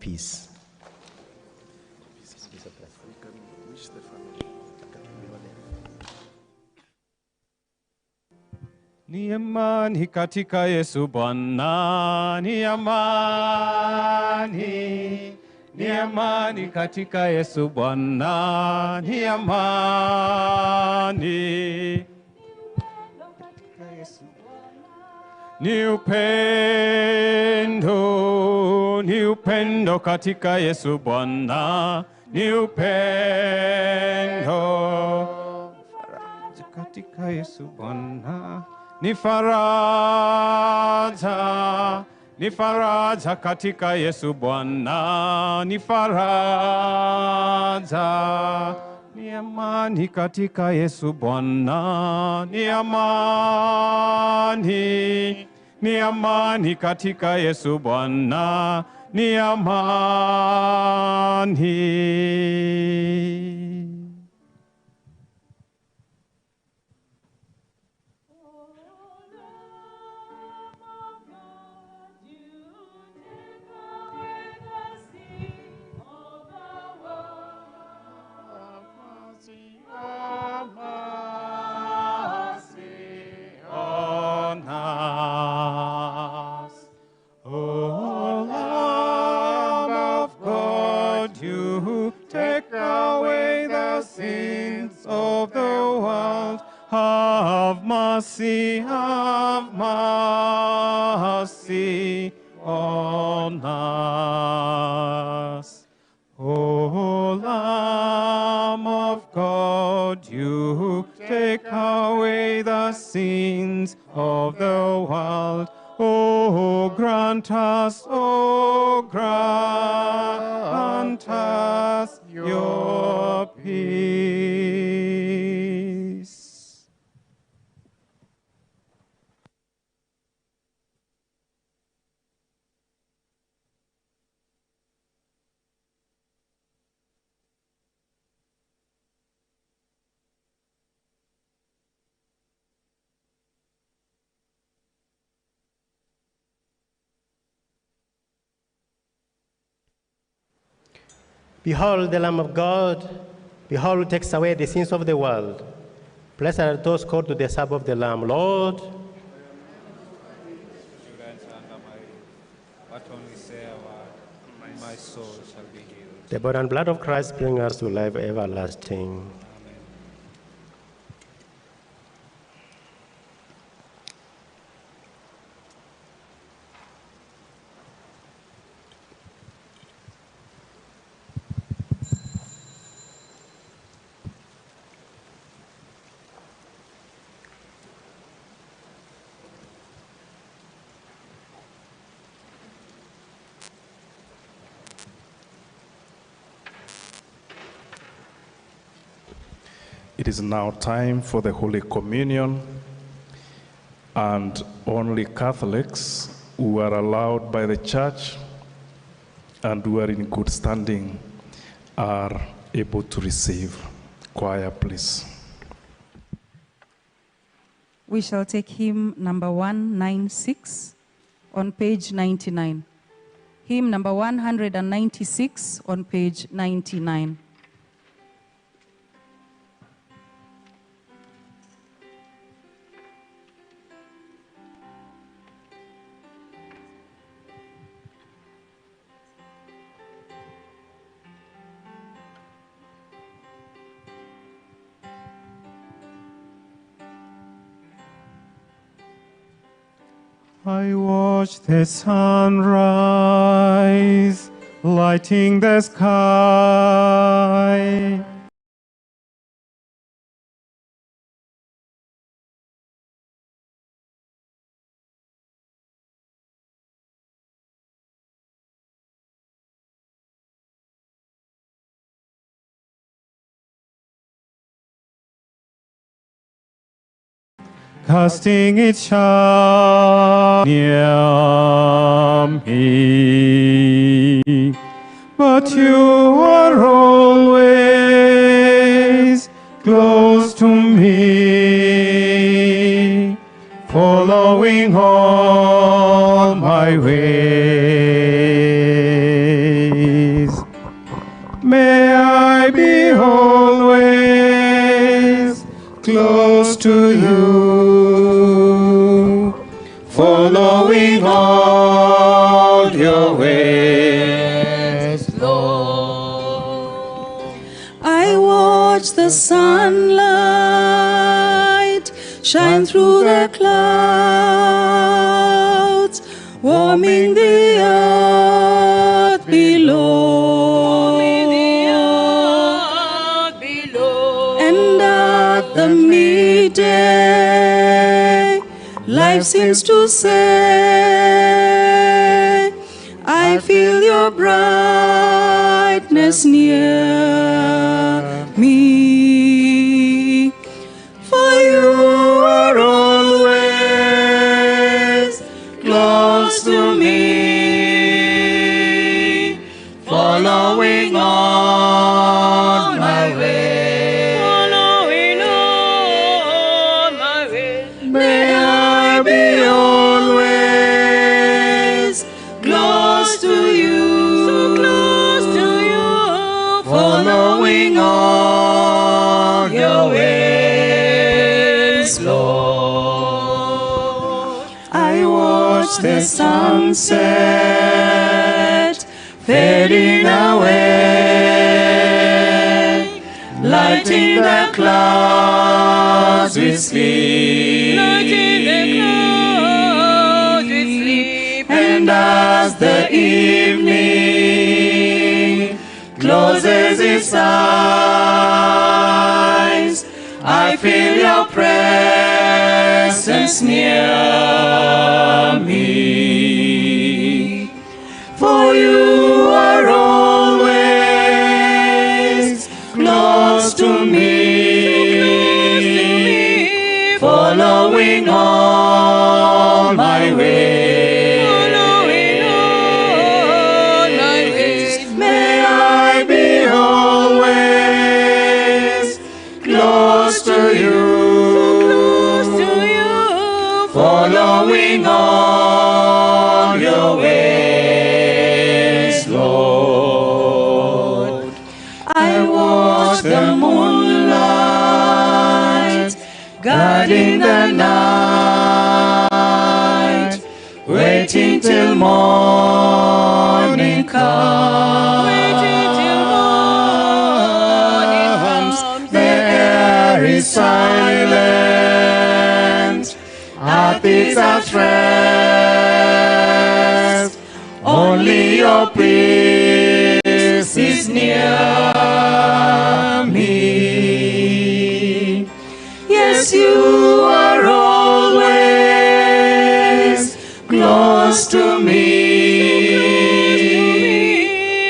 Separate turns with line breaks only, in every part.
peace.
Ni amani katika Yesu Bwana, ni amani. Ni amani katika Yesu Bwana, ni amani. Ni upendo katika Yesu Bwana, ni upendo. Faraja katika Yesu Bwana, ni faraja. Ni faraja katika Yesu Bwana, ni faraja. Ni amani katika Yesu Bwana, ni amani. Ni amani katika Yesu Bwana, ni amani. Have mercy on us. O Lamb of God, you take away the sins of the world. Oh, grant us your peace.
Behold the Lamb of God, behold who takes away the sins of the world. Blessed are those called to the supper of the Lamb. Lord,
but only say a word, my soul shall be healed.
the body and blood of Christ bring us to life everlasting.
It is now time for the Holy Communion, and only Catholics who are allowed by the Church and who are in good standing are able to receive. Choir, please.
We shall take hymn number 196 on page 99. Hymn number 196 on page 99.
I watch the sunrise, lighting the sky. Casting its shadow near me, but you are always close to me, following all my ways. to you, following all your ways, Lord.
I watch the sunlight shine through the clouds, warming the earth below. And at the midday, life seems to say, I feel your brightness near me. For you are always close to me, following on my way. Following on my way. May I be always close to you, so close to you, following all your ways, Lord. I watch the sunset fading away, lighting the clouds with sleep. Lighting the clouds with sleep. And as the evening closes its eyes, I feel your presence near me. For you are always close to me, following all my ways. Following all my ways. May I be always close to you, following all your ways, Lord. I watch the moonlight guiding the night, waiting till morning comes. Waiting till morning comes. The air is silent, earth is at rest. Only your peace is near me. Yes, you are always close to me,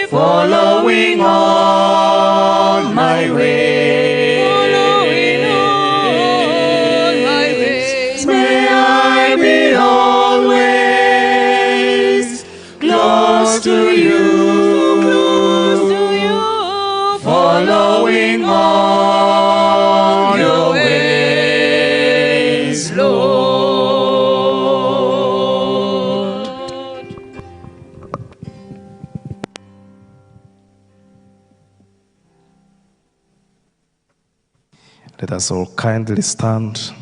following all my ways. Following all my ways. May I be always close to you, following all your ways, Lord.
Let us all kindly stand.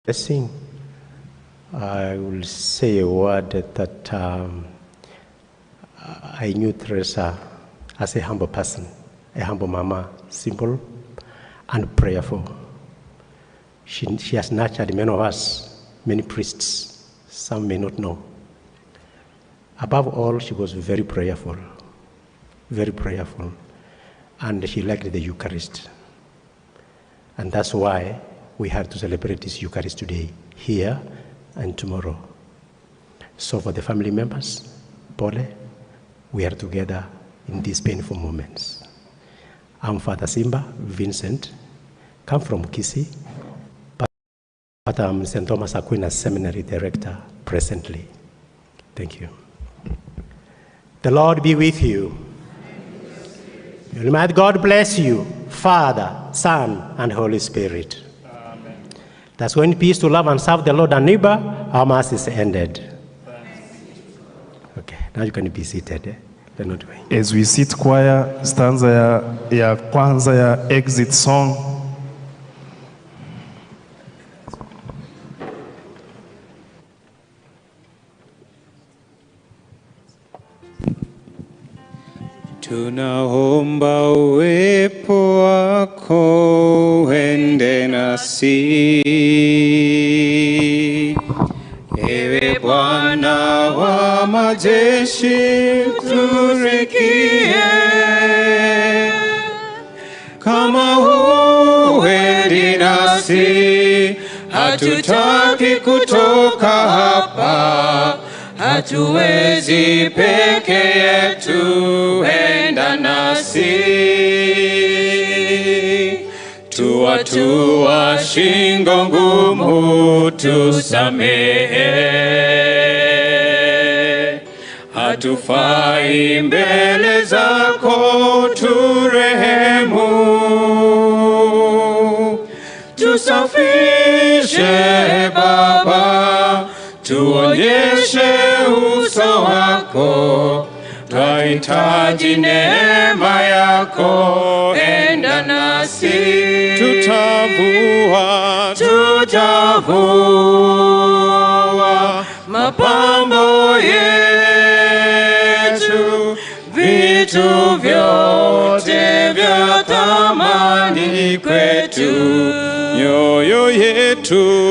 blessing, I will say a word that I knew Teresa as a humble person, a humble mama, simple and prayerful. She has nurtured many of us, many priests, some may not know. Above all, she was very prayerful, and she liked the Eucharist. And that's why we had to celebrate this Eucharist today, here and tomorrow. So for the family members, Pole, we are together in these painful moments. I'm Father Simba Vincent, come from Kisii, but I'm St. Thomas Aquinas Seminary Director presently. Thank you. The Lord be with you. May God bless you, Father, Son, and Holy Spirit.
Amen.
That's when peace to love and serve the Lord and neighbor. Our Mass is ended. Okay, now you can be seated.
As we sit choir, stanza ya kwanza ya exit song.
Tunaomba uwepo wako uende nasi, ewe Bwana wa majeshi, turikie. Kama huendi nasi, hatutaki kutoka hapa. Hatuwezi peke yetu, enda nasi. Tuatua shingo ngumu, tusamehe. Hatufai mbele zako, turehemu. Tusafishe Baba, tuonyeshe uso wako, twahitaji neema yako, enda nasi. Tutavua mapambo yetu, vitu vyote vya thamani kwetu, nyoyo yetu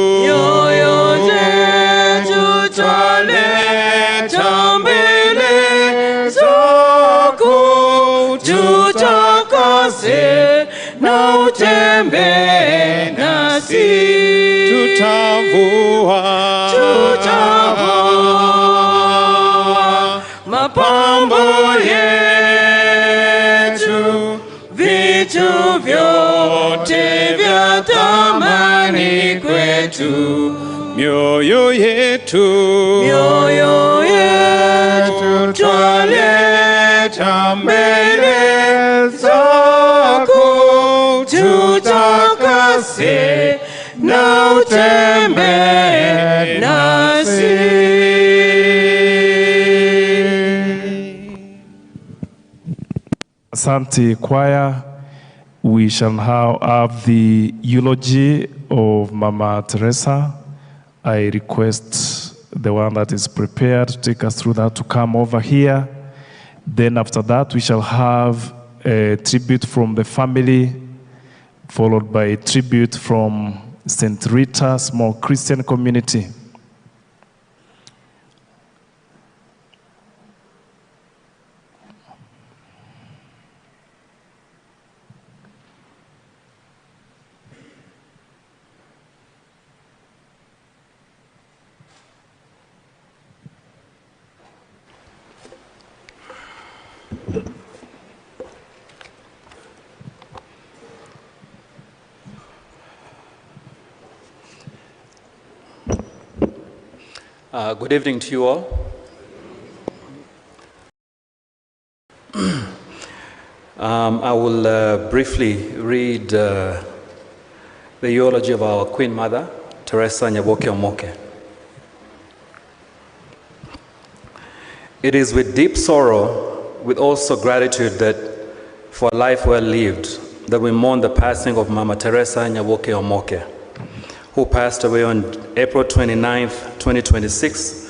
twaleta mbele zako, tutakase na utembee nasi. Tutavua mapambo yetu, vitu vyote vya thamani kwetu, mioyo yetu twaleta mbele zako, tutakase na utembee nasi.
Asante choir. We shall now have the eulogy of Mama Teresa. I request the one that is prepared to take us through that to come over here. Then after that, we shall have a tribute from the family, followed by a tribute from St. Rita, small Christian community.
Good evening to you all. I will briefly read the eulogy of our Queen Mother, Teresa Nyaboke. It is with deep sorrow, with also gratitude that for a life well lived, that we mourn the passing of Mama Teresa Nyaboke, who passed away on April 29th, 2026,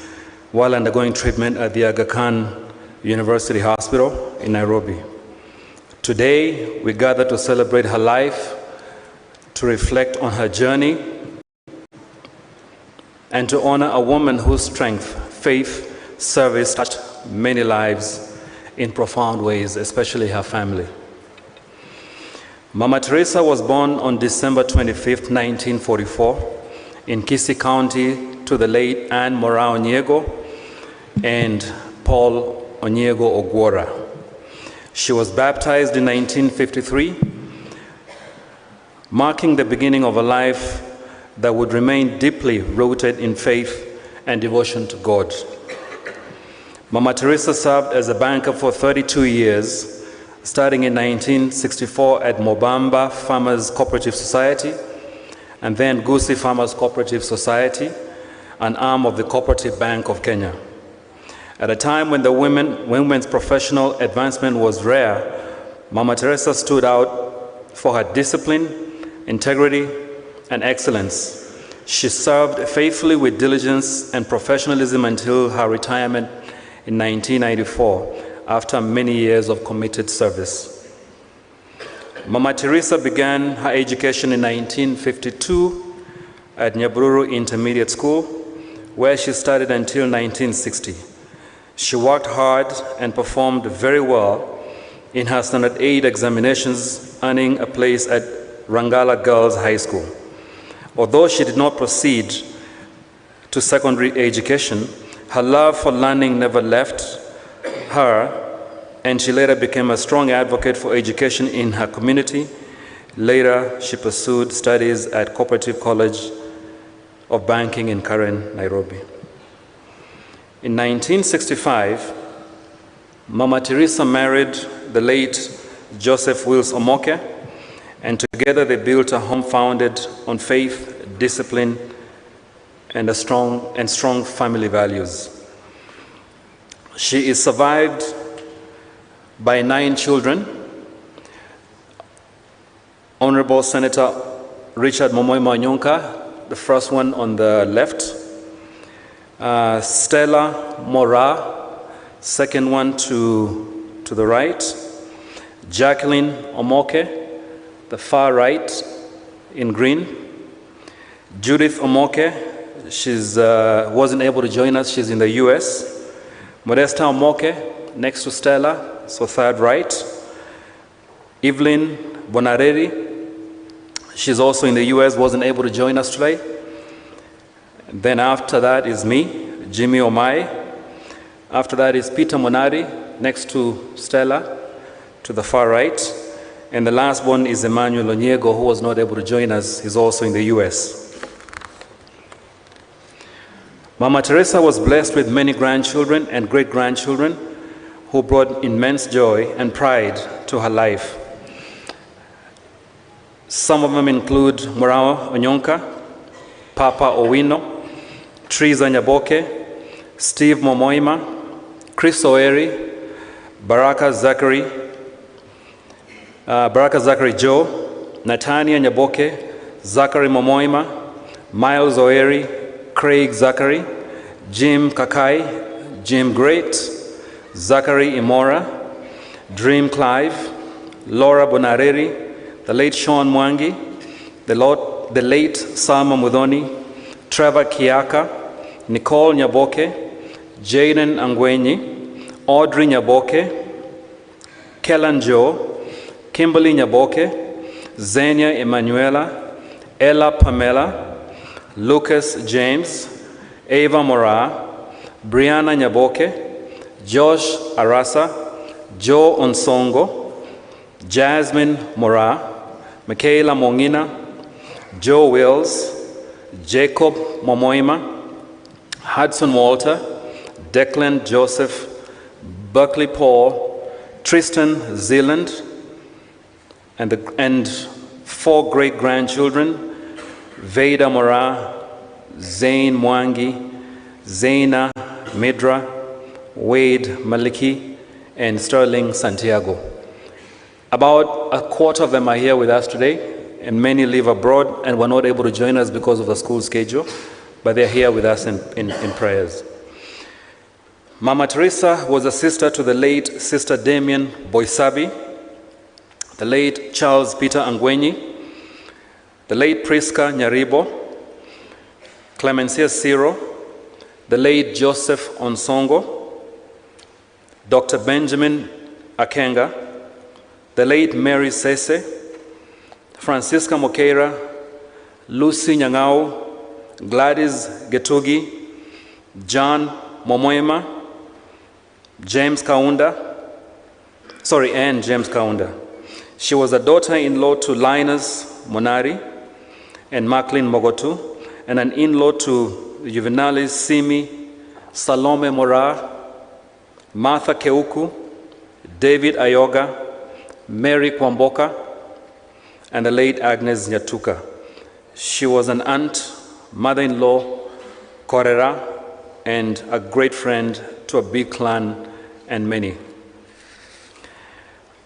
while undergoing treatment at the Aga Khan University Hospital in Nairobi. Today, we gather to celebrate her life, to reflect on her journey, and to honor a woman whose strength, faith, service touched many lives in profound ways, especially her family. Mama Teresa was born on December 25th, 1944, in Kisii County to the late Anne Mora Onyego and Paul Onyego Ogwora. She was baptized in 1953, marking the beginning of a life that would remain deeply rooted in faith and devotion to God. Mama Teresa served as a banker for 32 years, starting in 1964 at Mobamba Farmers Cooperative Society, and then Gusii Farmers Cooperative Society, an arm of the Cooperative Bank of Kenya. At a time when the women's professional advancement was rare, Mama Teresa stood out for her discipline, integrity, and excellence. She served faithfully with diligence and professionalism until her retirement in 1994, after many years of committed service. Mama Teresa began her education in 1952 at Nyaboke Intermediate School, where she studied until 1960. She worked hard and performed very well in her Standard 8 examinations, earning a place at Rangala Girls High School. Although she did not proceed to secondary education, her love for learning never left her, and she later became a strong advocate for education in her community. Later, she pursued studies at Cooperative College of Banking in Karen, Nairobi. In 1965, Mama Teresa married the late Joseph Wills Omoke, and together they built a home founded on faith, discipline, and strong family values. She is survived by 9 children. Honorable Senator Richard Momoima Onyonka, the first one on the left. Stella Mora, second one to the right. Jacqueline Omoke, the far right in green. Judith Omoke, she's wasn't able to join us, she's in the US. Modesta Omoke, next to Stella, so third right. Evelyn Bonareri, she's also in the US, wasn't able to join us today. And then after that is me, Jimmy Omai. After that is Peter Monari, next to Stella, to the far right. And the last one is Emmanuel Onyego, who was not able to join us. He's also in the US. Mama Teresa was blessed with many grandchildren and great-grandchildren who brought immense joy and pride to her life. Some of them include Murao Onyonka, Papa Owino, Teresa Nyaboke, Steve Momoima, Chris Oeri, Baraka Zachary Joe, Natania Nyaboke, Zachary Momoima, Miles Oeri, Craig Zachary, Jim Kakai, Jim Great, Zachary Imora, Dream Clive, Laura Bonareri, the late Sean Mwangi, the late Salma Mudhoni, Trevor Kiaka, Nicole Nyaboke, Jaden Angwenyi, Audrey Nyaboke, Kellan Joe, Kimberly Nyaboke, Xenia Emanuela, Ella Pamela, Lucas James, Ava Mora, Brianna Nyaboke, Josh Arasa, Joe Onsongo, Jasmine Mora, Michaela Mongina, Joe Wills, Jacob Momoima, Hudson Walter, Declan Joseph, Buckley Paul, Tristan Zealand, and 4 great-grandchildren, Veda Mora, Zain Mwangi, Zaina Midra, Wade Maliki, and Sterling Santiago. About a quarter of them are here with us today, and many live abroad and were not able to join us because of the school schedule, but they're here with us in prayers. Mama Teresa was a sister to the late Sister Damien Boisabi, the late Charles Peter Angwenyi, the late Priska Nyaribo, Clemencia Siro, the late Joseph Onsongo, Dr. Benjamin Akenga, the late Mary Sese, Francisca Mokeira, Lucy Nyang'au, Gladys Getugi, John Momoema, and James Kaunda. She was a daughter-in-law to Linus Monari and Macklin Mogotu, and an in-law to Juvenalis Simi, Salome Mora, Martha Keuku, David Ayoga, Mary Kwamboka, and the late Agnes Nyatuka. She was an aunt, mother-in-law, Korera, and a great friend to a big clan and many.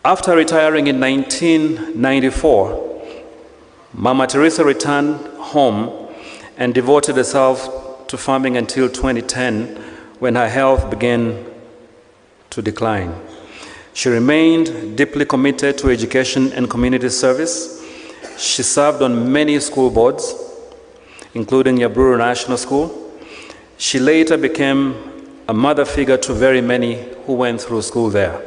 After retiring in 1994, Mama Teresa returned home and devoted herself to farming until 2010, when her health began to decline. She remained deeply committed to education and community service. She served on many school boards, including Nyaburu National School. She later became a mother figure to very many who went through school there.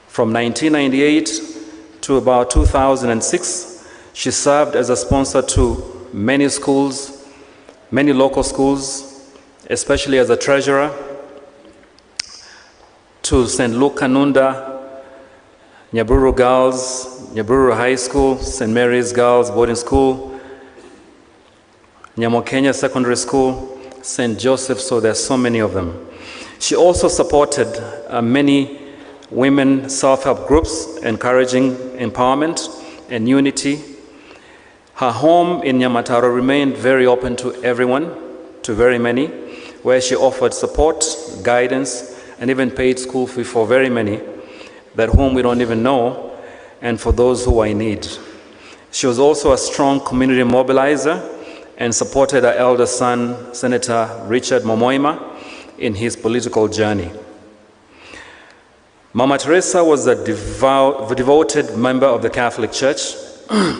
From 1998 to about 2006, she served as a sponsor to many schools, many local schools, especially as a treasurer to St. Luke Kanunda, Nyaburu Girls, Nyaburu High School, St. Mary's Girls Boarding School, Nyamokenya Secondary School, St. Joseph, so there's so many of them. She also supported many women self-help groups, encouraging empowerment and unity. Her home in Nyamataro remained very open to everyone, to very many, where she offered support, guidance, and even paid school fee for very many, that whom we don't even know, and for those who are in need. She was also a strong community mobilizer and supported her elder son, Senator Richard Momoima, in his political journey. Mama Teresa was a devoted member of the Catholic Church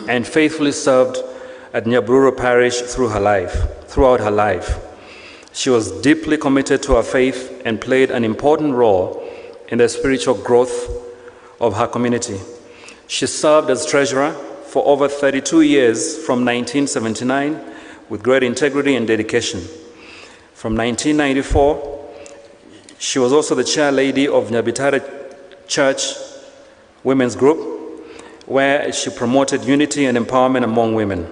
and faithfully served at Nyaburu Parish throughout her life. She was deeply committed to her faith and played an important role in the spiritual growth of her community. She served as treasurer for over 32 years from 1979 with great integrity and dedication. From 1994, she was also the chair lady of Nyabitare Church Women's Group, where she promoted unity and empowerment among women.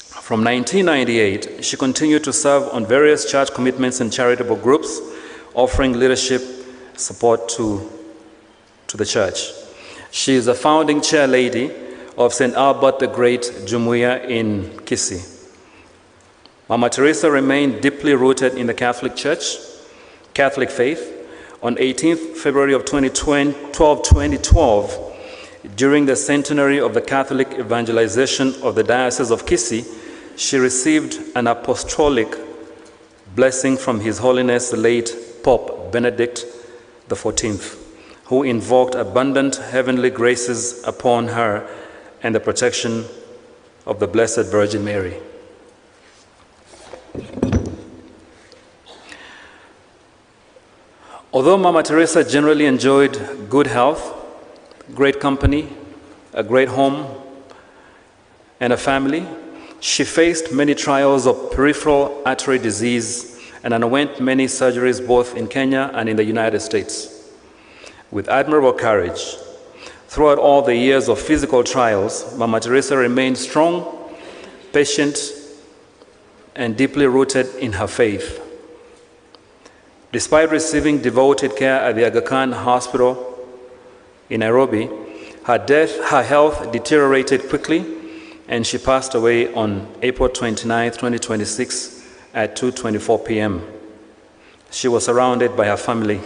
From 1998, she continued to serve on various church commitments and charitable groups, offering leadership support to the church. She is a founding chair lady of St. Albert the Great Jumuiya in Kisii. Mama Teresa remained deeply rooted in the Catholic Church, Catholic faith. On 18th February of 2012, during the centenary of the Catholic evangelization of the Diocese of Kisii, she received an apostolic blessing from His Holiness the late Pope Benedict XIV, who invoked abundant heavenly graces upon her and the protection of the Blessed Virgin Mary. Although Mama Teresa generally enjoyed good health, great company, a great home, and a family, she faced many trials of peripheral artery disease and underwent many surgeries both in Kenya and in the United States. With admirable courage, throughout all the years of physical trials, Mama Teresa remained strong, patient, and deeply rooted in her faith. Despite receiving devoted care at the Aga Khan Hospital in Nairobi, her health deteriorated quickly, and she passed away on April 29, 2026 at 2:24 p.m. She was surrounded by her family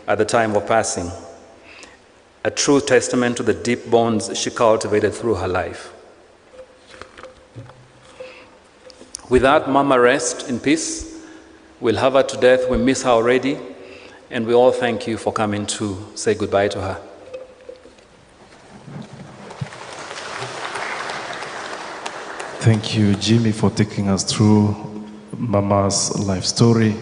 at the time of passing, a true testament to the deep bonds she cultivated through her life. With that, Mama rest in peace. We'll have her to death. We miss her already. And we all thank you for coming to say goodbye to her.
Thank you, Jimmy, for taking us through Mama's life story.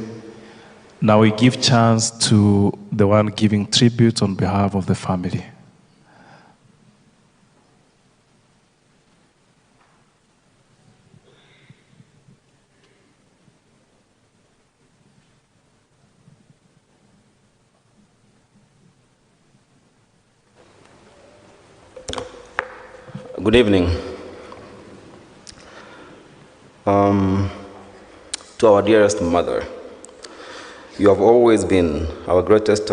Now we give chance to the one giving tribute on behalf of the family.
Good evening. To our dearest mother, you have always been our greatest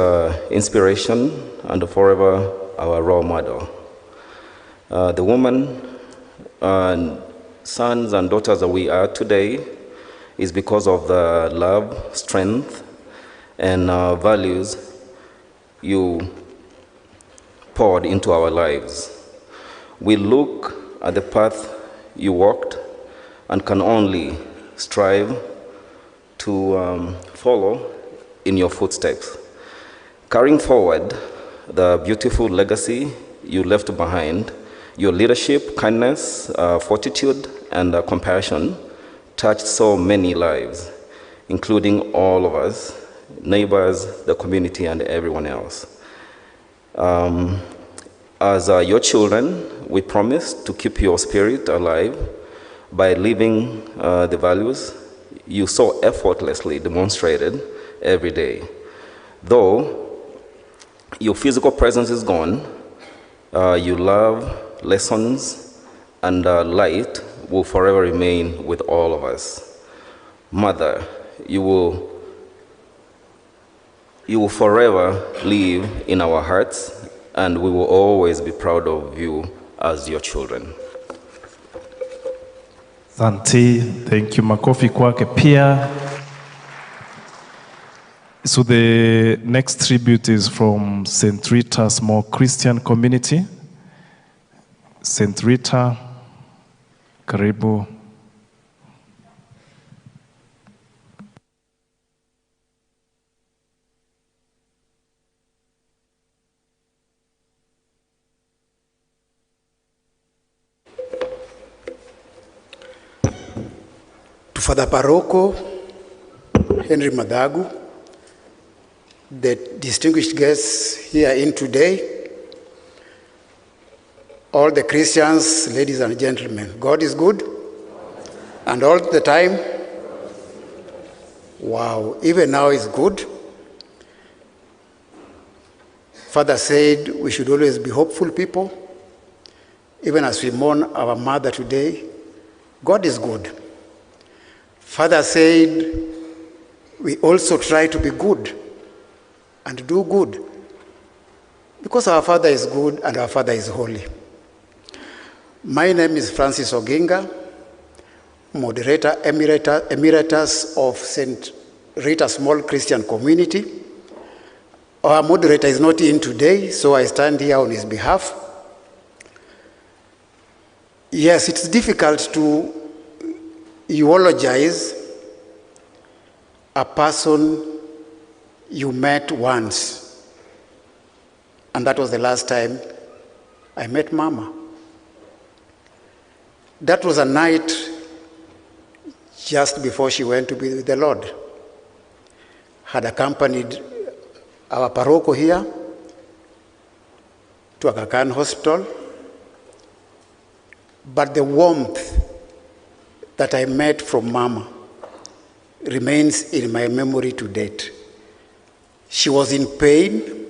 inspiration and forever our role model. The woman, sons and daughters that we are today is because of the love, strength, and values you poured into our lives. We look at the path you walked and can only strive to follow in your footsteps, carrying forward the beautiful legacy you left behind. Your leadership, kindness, fortitude, and compassion touched so many lives, including all of us, neighbors, the community, and everyone else. As your children, we promise to keep your spirit alive by living the values you so effortlessly demonstrated every day. Though your physical presence is gone, your love, lessons, and light will forever remain with all of us. Mother, you will forever live in our hearts, and we will always be proud of you as your children.
Asante, thank you. Makofi kwake pia. So the next tribute is from St. Rita Small Christian Community. St. Rita, karibu.
Father Paroko, Henry Madagu, the distinguished guests here in today, all the Christians, ladies and gentlemen, God is good, and all the time, wow, even now is good. Father said we should always be hopeful people, even as we mourn our mother today. God is good. Father said, we also try to be good and do good because our Father is good and our Father is holy. My name is Francis Oginga, Moderator Emeritus of St. Rita Small Christian Community. Our moderator is not in today, so I stand here on his behalf. Yes, it's difficult to eulogize a person you met once, and that was the last time I met Mama. That was a night just before she went to be with the Lord. Had accompanied our paroko here to Aga Khan Hospital, but the warmth that I met from Mama remains in my memory to date. She was in pain,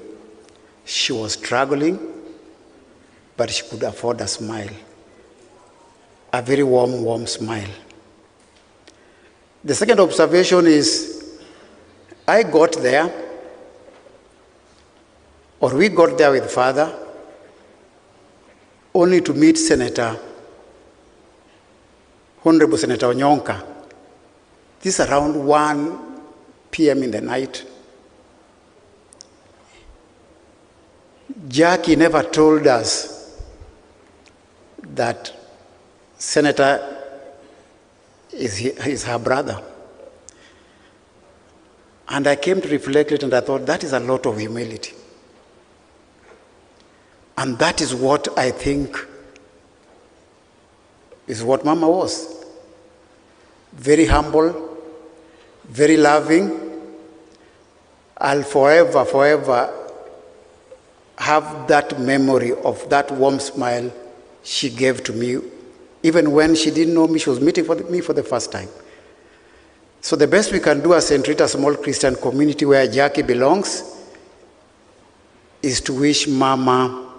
she was struggling, but she could afford a smile, a very warm, warm smile. The second observation is, I got there, or we got there with Father, only to meet Honorable Senator Onyonka. This is around 1 p.m. in the night. Jackie never told us that Senator is her brother. And I came to reflect it, and I thought, that is a lot of humility. And that is what I think is what Mama was. Very humble, very loving. I'll forever have that memory of that warm smile she gave to me. Even when she didn't know me, she was meeting me for the first time. So the best we can do as St. Rita small Christian community where Jackie belongs is to wish Mama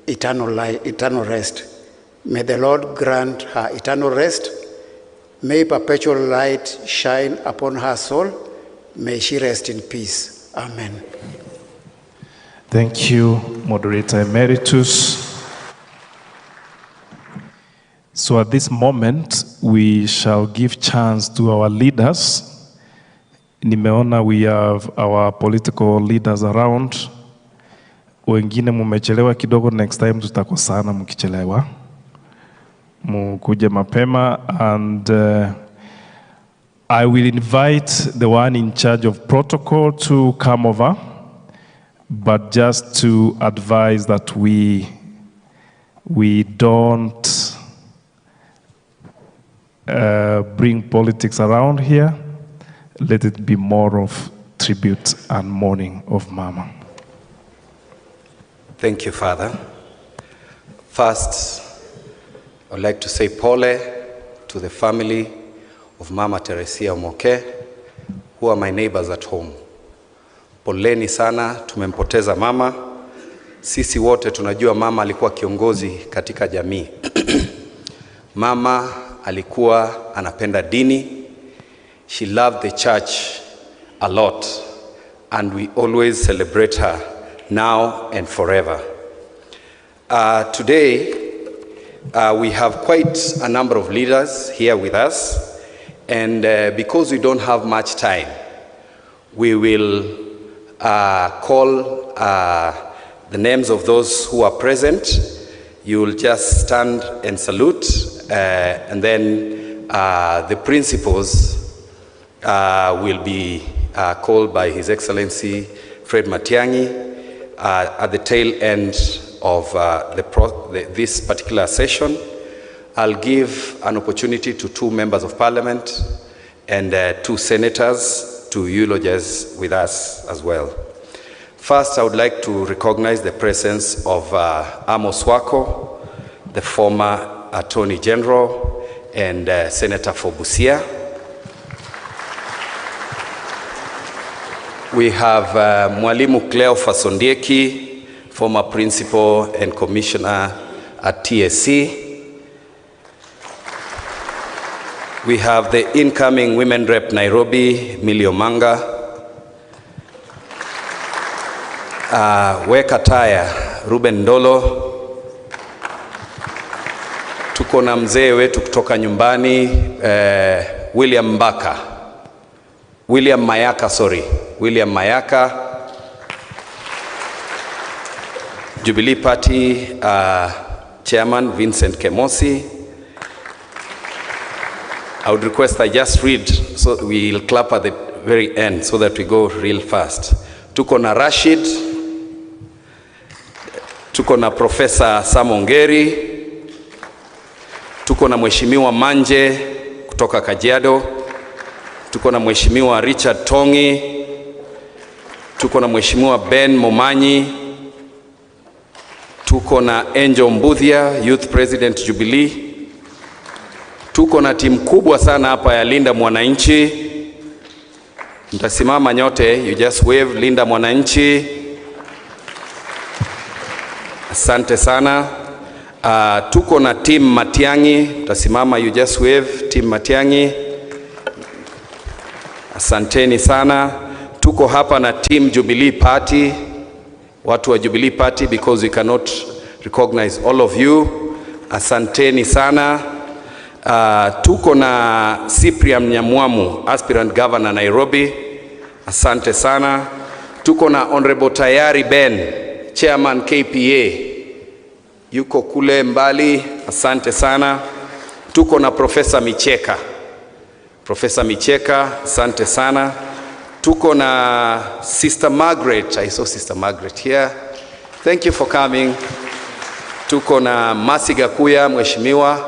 eternal life, eternal rest. May the Lord grant her eternal rest. May perpetual light shine upon her soul. May she rest in peace. Amen.
Thank you, Moderator Emeritus. So at this moment, we shall give chance to our leaders. Nimeona we have our political leaders around. Wengine mumechelewa kidogo, next time tutakosana mkichelewa. Mukuje mapema, and I will invite the one in charge of protocol to come over, but just to advise that we don't bring politics around here. Let it be more of tribute and mourning of Mama.
Thank you, Father. First, I'd like to say pole to the family of Mama Teresa Nyaboke, who are my neighbors at home. Poleni sana, tumempoteza mama. Sisi wote tunajua mama alikuwa kiongozi katika jamii. Mama alikuwa anapenda dini. She loved the church a lot, and we always celebrate her now and forever. Today, we have quite a number of leaders here with us, and because we don't have much time, we will call the names of those who are present. You will just stand and salute, and then the principals will be called by His Excellency Fred Matiang'i at the tail end of this particular session. I'll give an opportunity to 2 members of parliament and 2 senators to eulogize with us as well. First, I would like to recognize the presence of Amos Wako, the former Attorney General and Senator for Busia. We have Mwalimu Cleophas Ondieki, former Principal and Commissioner at TSC. We have the incoming Women Rep Nairobi, Millie Omanga. Wekataya, Ruben Ndolo. Tuko na mzee wetu kutoka nyumbani, William Mayaka. Jubilee Party Chairman Vincent Kemosi. I would request I just read, so we'll clap at the very end so that we go real fast. Tuko na Rashid, tuko na Professor Samongeri, tuko na Mheshimiwa Manje kutoka Kajiado, tuko na Mheshimiwa Richard Tongi, tuko na Mheshimiwa Ben Momanyi, tuko na Angel Mbuthia, Youth President Jubilee. Tuko na timu kubwa sana hapa ya Linda Mwananchi. Mtasimama nyote, you just wave Linda Mwananchi. Asante sana. Tuko na team Matiang'i, mtasimama, you just wave team Matiang'i. Asanteni sana. Tuko hapa na team Jubilee Party, watu wa Jubilee Party, because we cannot recognize all of you. Asanteni sana. Tuko na Cyprian Nyamwamu, aspirant governor Nairobi. Asante sana. Tuko na Honorable Tayari Ben, chairman KPA. Yuko kule mbali. Asante sana. Tuko na Profesa Micheka. Profesa Micheka, asante sana. Tuko na Sister Margaret. I saw Sister Margaret here. Thank you for coming. Tuko na Masi Gakuya, mheshimiwa.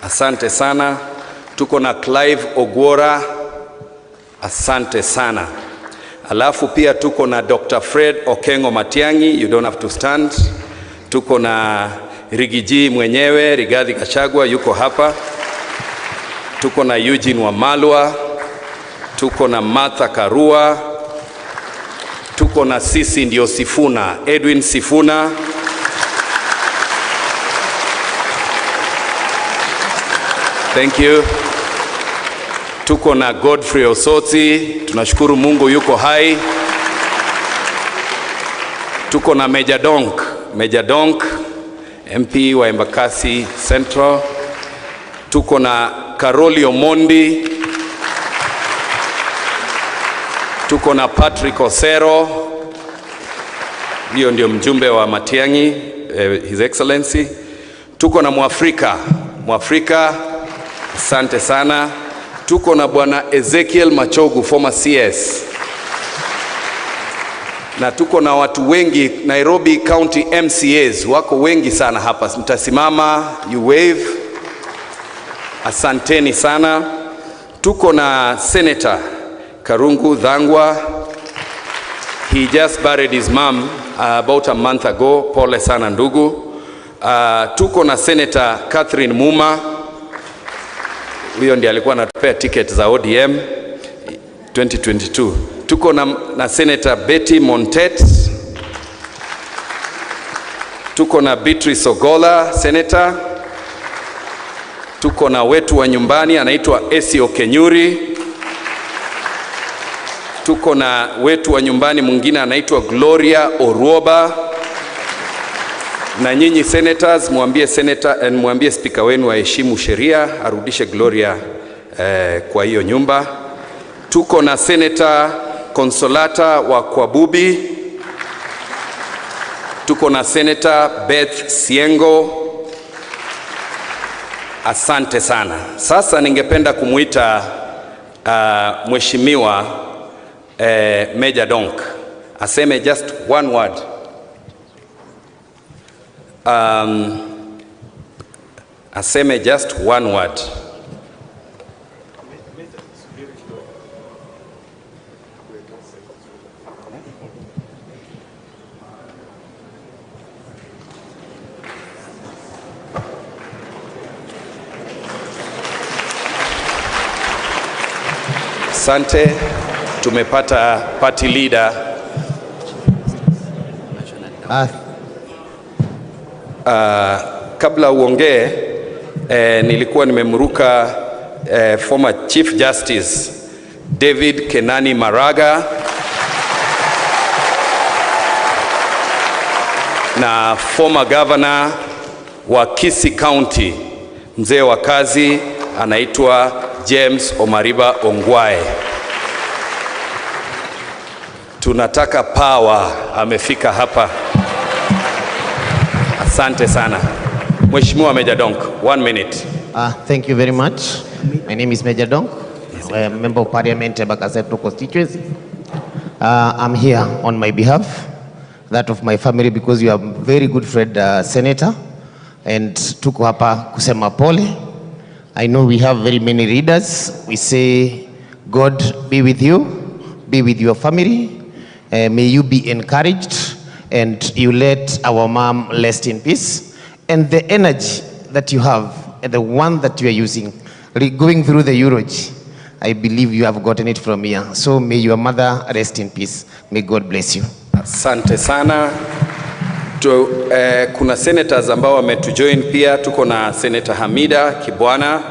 Asante sana. Tuko na Clive Ogwora. Asante sana. Alafu pia tuko na Dr. Fred Okengo Matiang'i. You don't have to stand. Tuko na Rigiji mwenyewe, Rigathi Gachagua yuko hapa. Tuko na Eugene Wamalwa. Tuko na Martha Karua. Tuko na sisi ndio Sifuna, Edwin Sifuna. Thank you. Tuko na Godfrey Osoti, tunashukuru Mungu yuko hai. Tuko na Major Donk, MP wa Embakasi Central. Tuko na Karoli Omondi. Tuko na Patrick Osero, hiyo ndio mjumbe wa Matiang'i, His Excellency. Tuko na Mwafrika, asante sana. Tuko na Bwana Ezekiel Machogu, former CS. Na tuko na watu wengi, Nairobi County MCAs, wako wengi sana hapa. Mtasimama, you wave. Asanteni sana. Tuko na Senator Karungu Dhangwa. He just buried his mom about a month ago. Pole sana ndugu. Tuko na Senator Catherine Muma. Huyo ndiye alikuwa anatupea ticket za ODM 2022. Tuko na Senator Betty Montet. Tuko na Beatrice Ogola, Senator. Tuko na wetu wa nyumbani anaitwa Esi Okenyuri. Tuko na wetu wa nyumbani mwingine anaitwa Gloria Oruoba. Na nyinyi senators mwambie speaker wenu aheshimu sheria, arudishe Gloria kwa hiyo nyumba. Tuko na Senator Consolata wa Kwabubi. Tuko na Senator Beth Siengo. Asante sana. Sasa ningependa kumuita mheshimiwa Major Donk aseme just one word. Aseme just one word. Asante, tumepata party leader. Kabla uongee, nilikuwa nimemruka former Chief Justice David Kenani Maraga na former governor wa Kisii County, mzee wa kazi anaitwa James Omariba Ongwae. Tunataka power, amefika hapa. Asante sana. Mheshimiwa Major Donk, 1 minute.
Thank you very much. My name is Major Donk. I am a member of Parliament, Embakasi constituency. I'm here on my behalf, that of my family, because you are a very good friend, Senator, and tuko hapa kusema pole. I know we have very many readers. We say, God be with you, be with your family. May you be encouraged, and you let our mom rest in peace. And the energy that you have, and the one that you are using, going through the eulogy, I believe you have gotten it from here. So may your mother rest in peace. May God bless you.
Asante sana. Kuna senators ambao wametujoin pia. Tuko na Senator Hamida Kibwana.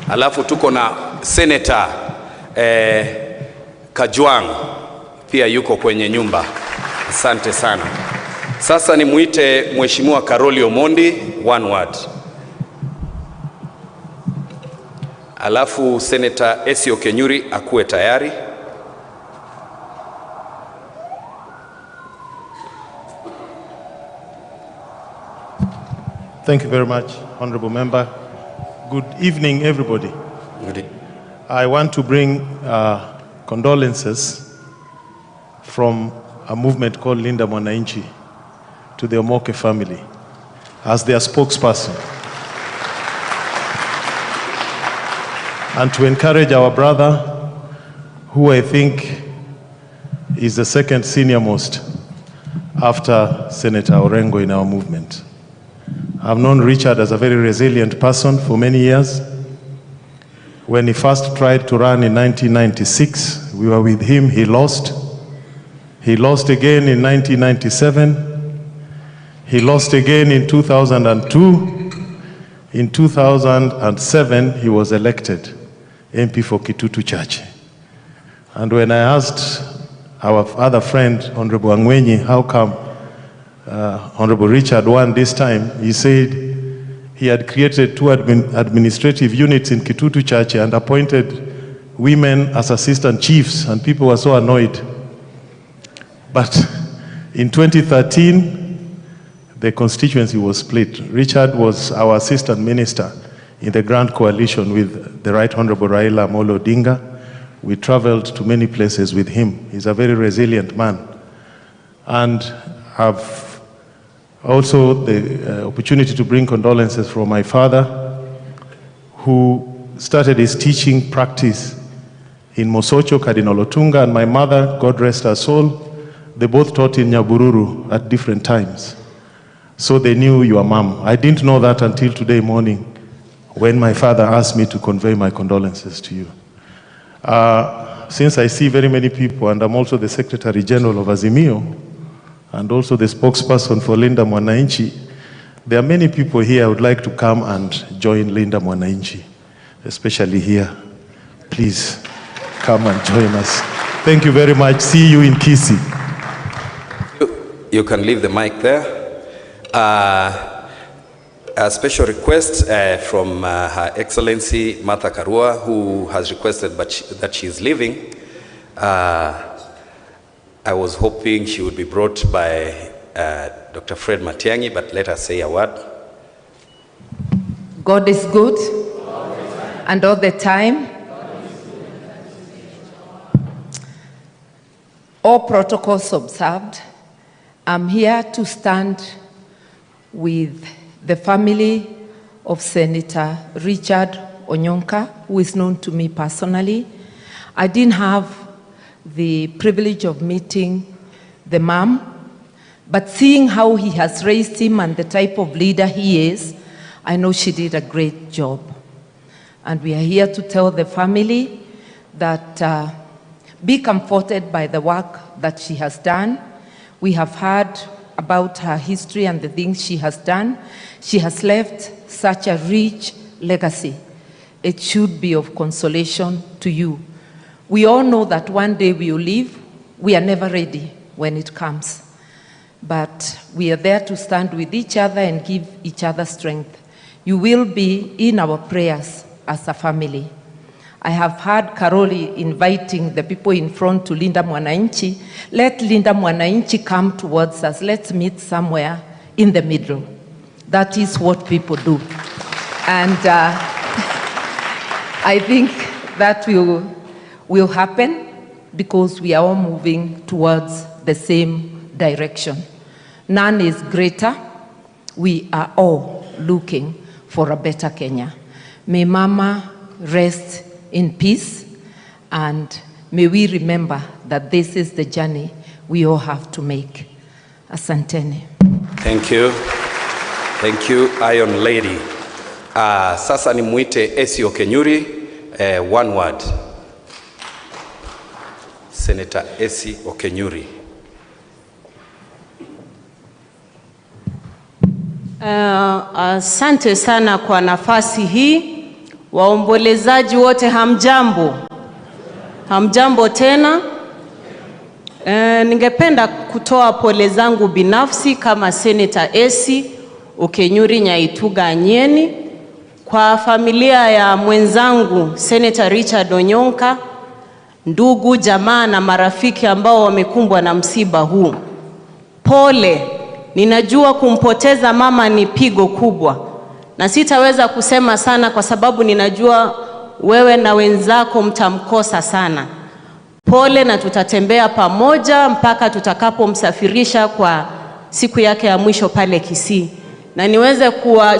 Alafu tuko na Senator Kajwang pia yuko kwenye nyumba. Asante sana. Sasa nimuite Mheshimiwa Karoli Omondi, 1 word. Alafu Senator Esi Okenyuri akuwe tayari.
Thank you very much, Honorable Member. Good evening, everybody.
Good evening.
I want to bring condolences from a movement called Linda Mwananchi to the Nyaboke family as their spokesperson. And to encourage our brother, who I think is the second senior most after Senator Orengo in our movement. I've known Richard as a very resilient person for many years. When he first tried to run in 1996, we were with him, he lost. He lost again in 1997. He lost again in 2002. In 2007, he was elected MP for Kitutu Church. And when I asked our other friend, Honorable Angwenyi, how come Honorable Richard won this time, he said he had created 2 administrative units in Kitutu Church and appointed women as assistant chiefs, and people were so annoyed. But in 2013, the constituency was split. Richard was our assistant minister in the Grand Coalition with the Right Honorable Raila Amolo Odinga. We traveled to many places with him. He's a very resilient man. And I've also the opportunity to bring condolences from my father, who started his teaching practice in Mosocho, Cardinal Otunga, and my mother, God rest her soul, they both taught in Nyabururu at different times. So they knew your mom. I didn't know that until today morning when my father asked me to convey my condolences to you. Since I see very many people, and I'm also the Secretary General of Azimio, and also the spokesperson for Linda Mwananchi, there are many people here I would like to come and join Linda Mwananchi, especially here. Please come and join us. Thank you very much. See you in Kisii.
You can leave the mic there. A special request from Her Excellency Martha Karua, who has requested that she is leaving. I was hoping she would be brought by Dr. Fred Matiang'i, but let her say a word.
God is good, and all the time. All protocols observed. I'm here to stand with the family of Senator Richard Onyonka, who is known to me personally. I didn't have the privilege of meeting the mom, but seeing how he has raised him and the type of leader he is, I know she did a great job. And we are here to tell the family that be comforted by the work that she has done. We have heard about her history and the things she has done. She has left such a rich legacy. It should be of consolation to you. We all know that one day we will leave. We are never ready when it comes. But we are there to stand with each other and give each other strength. You will be in our prayers as a family. I have heard Karoli inviting the people in front to Linda Mwananchi. Let Linda Mwananchi come towards us. Let's meet somewhere in the middle. That is what people do. And I think that will happen because we are all moving towards the same direction. None is greater. We are all looking for a better Kenya. May Mama rest in peace, and may we remember that this is the journey we all have to make. Asanteni.
Thank you. Thank you, Iron Lady. Sasa nimuite Esi Okenyuri, one word. Senator Esi Okenyuri.
Asante sana kwa nafasi hii. Waombolezaji wote hamjambo. Hamjambo tena. Ningependa kutoa pole zangu binafsi kama Senator Esi Okenyuri Nyaituga Anyeni kwa familia ya mwenzangu Senator Richard Onyonka, ndugu, jamaa na marafiki ambao wamekumbwa na msiba huu. Pole Ninajua kumpoteza mama ni pigo kubwa, na sitaweza kusema sana kwa sababu ninajua wewe na wenzako mtamkosa sana. Pole, na tutatembea pamoja mpaka tutakapomsafirisha kwa siku yake ya mwisho pale Kisii. Na niweze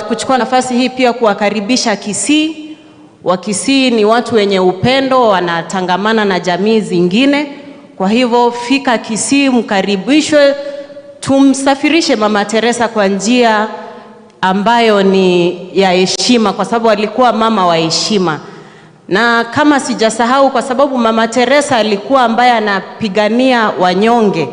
kuchukua nafasi hii pia kuwakaribisha Kisii. Wa Kisii ni watu wenye upendo, wanatangamana na jamii zingine. Kwa hivyo fika Kisii, mkaribishwe, tumsafirishe Mama Teresa kwa njia ambayo ni ya heshima, kwa sababu alikuwa mama wa heshima. Na kama sijasahau, kwa sababu Mama Teresa alikuwa ambaye anapigania wanyonge.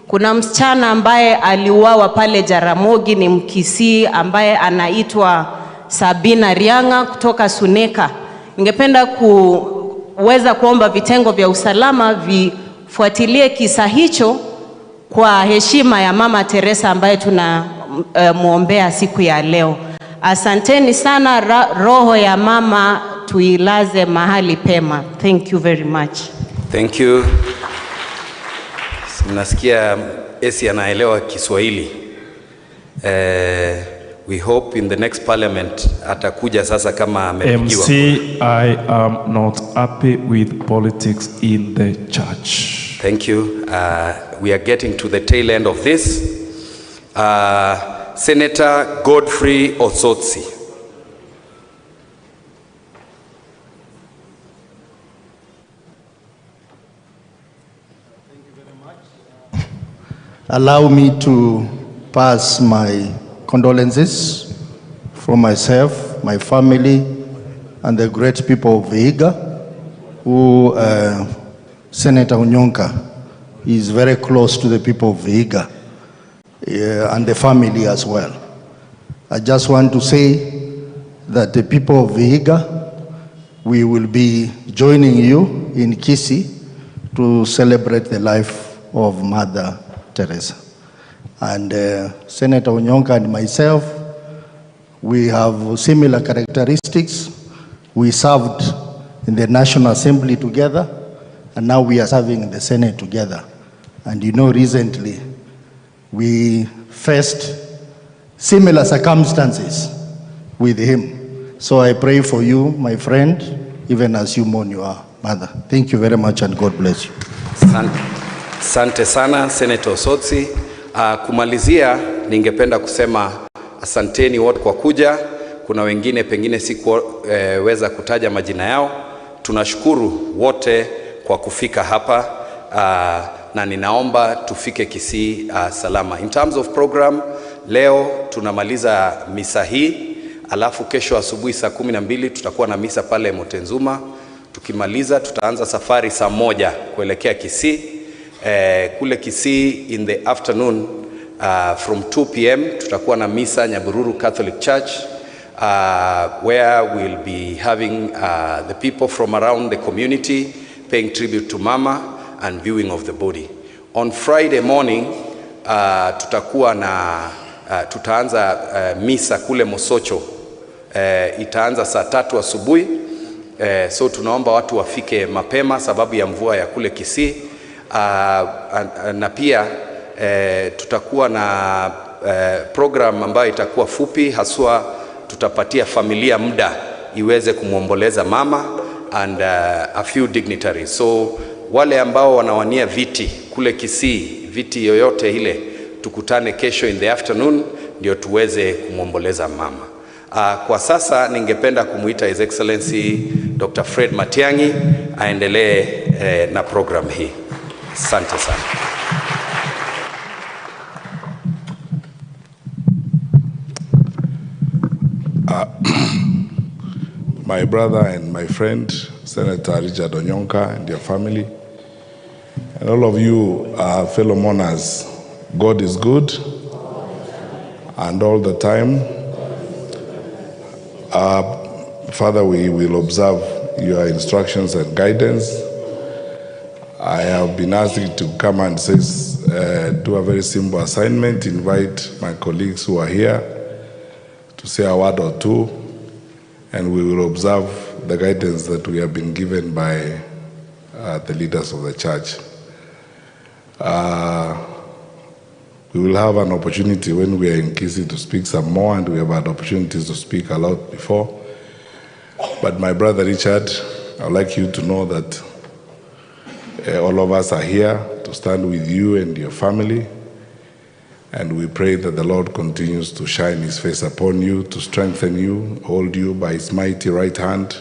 Kuna msichana ambaye aliuawa pale Jaramogi, ni Mkisii, ambaye anaitwa Sabina Rianga kutoka Suneka. Ningependa kuweza kuomba vitengo vya usalama vifuatilie kisa hicho kwa heshima ya Mama Teresa ambaye tunamuombea siku ya leo. Asanteni sana, roho ya mama tuilaze mahali pema. Thank you very much.
Thank you. Mnasikia Esi anaelewa Kiswahili. We hope in the next parliament atakuja sasa kama amepigiwa.
MC, I am not happy with politics in the church.
Thank you. We are getting to the tail end of this. Senator Godfrey Osotsi.
Allow me to pass my condolences from myself, my family, and the great people of Vihiga, who Senator Onyonka is very close to the people of Vihiga and the family as well. I just want to say that the people of Vihiga, we will be joining you in Kisii to celebrate the life of Mother Teresa. And Senator Onyonka and myself, we have similar characteristics. We served in the National Assembly together, and now we are serving in the Senate together. And you know, recently, we faced similar circumstances with him. So I pray for you, my friend, even as you mourn your mother. Thank you very much, and God bless you.
Asante sana, Senator Osotsi. Kumalizia, ningependa kusema asanteni wote kwa kuja. Kuna wengine pengine sikuweza kutaja majina yao. Tunashukuru wote kwa kufika hapa, na ninaomba tufike Kisii salama. In terms of program, leo tunamaliza misa hii, alafu kesho asubuhi saa 12 tutakuwa na misa pale Motenzuma. Tukimaliza tutaanza safari saa 1 kuelekea Kisii. Kule Kisii in the afternoon from 2 p.m. tutakuwa na misa Nyabururu Catholic Church, where we'll be having the people from around the community paying tribute to Mama and viewing of the body. On Friday morning tutakuwa na tutaanza misa kule Mosocho, itaanza saa 3 asubuhi. So tunaomba watu wafike mapema sababu ya mvua ya kule Kisii. Na pia tutakuwa na program ambayo itakuwa fupi, haswa tutapatia familia muda iweze kumwomboleza mama and a few dignitaries. So wale ambao wanawania viti kule Kisii, viti yoyote ile, tukutane kesho in the afternoon ndio tuweze kumwomboleza mama. Kwa sasa ningependa kumuita His Excellency Dr. Fred Matiang'i aendelee na program hii. Asante sana.
My brother and my friend, Senator Richard Onyonka and your family, and all of you fellow mourners, God is good, and all the time. Father, we will observe your instructions and guidance. I have been asked to come and do a very simple assignment, invite my colleagues who are here to say a word or two, and we will observe the guidance that we have been given by the leaders of the church. We will have an opportunity when we are in Kisii to speak some more, and we have had opportunities to speak a lot before. But my brother Richard, I would like you to know that all of us are here to stand with you and your family, and we pray that the Lord continues to shine his face upon you, to strengthen you, hold you by his mighty right hand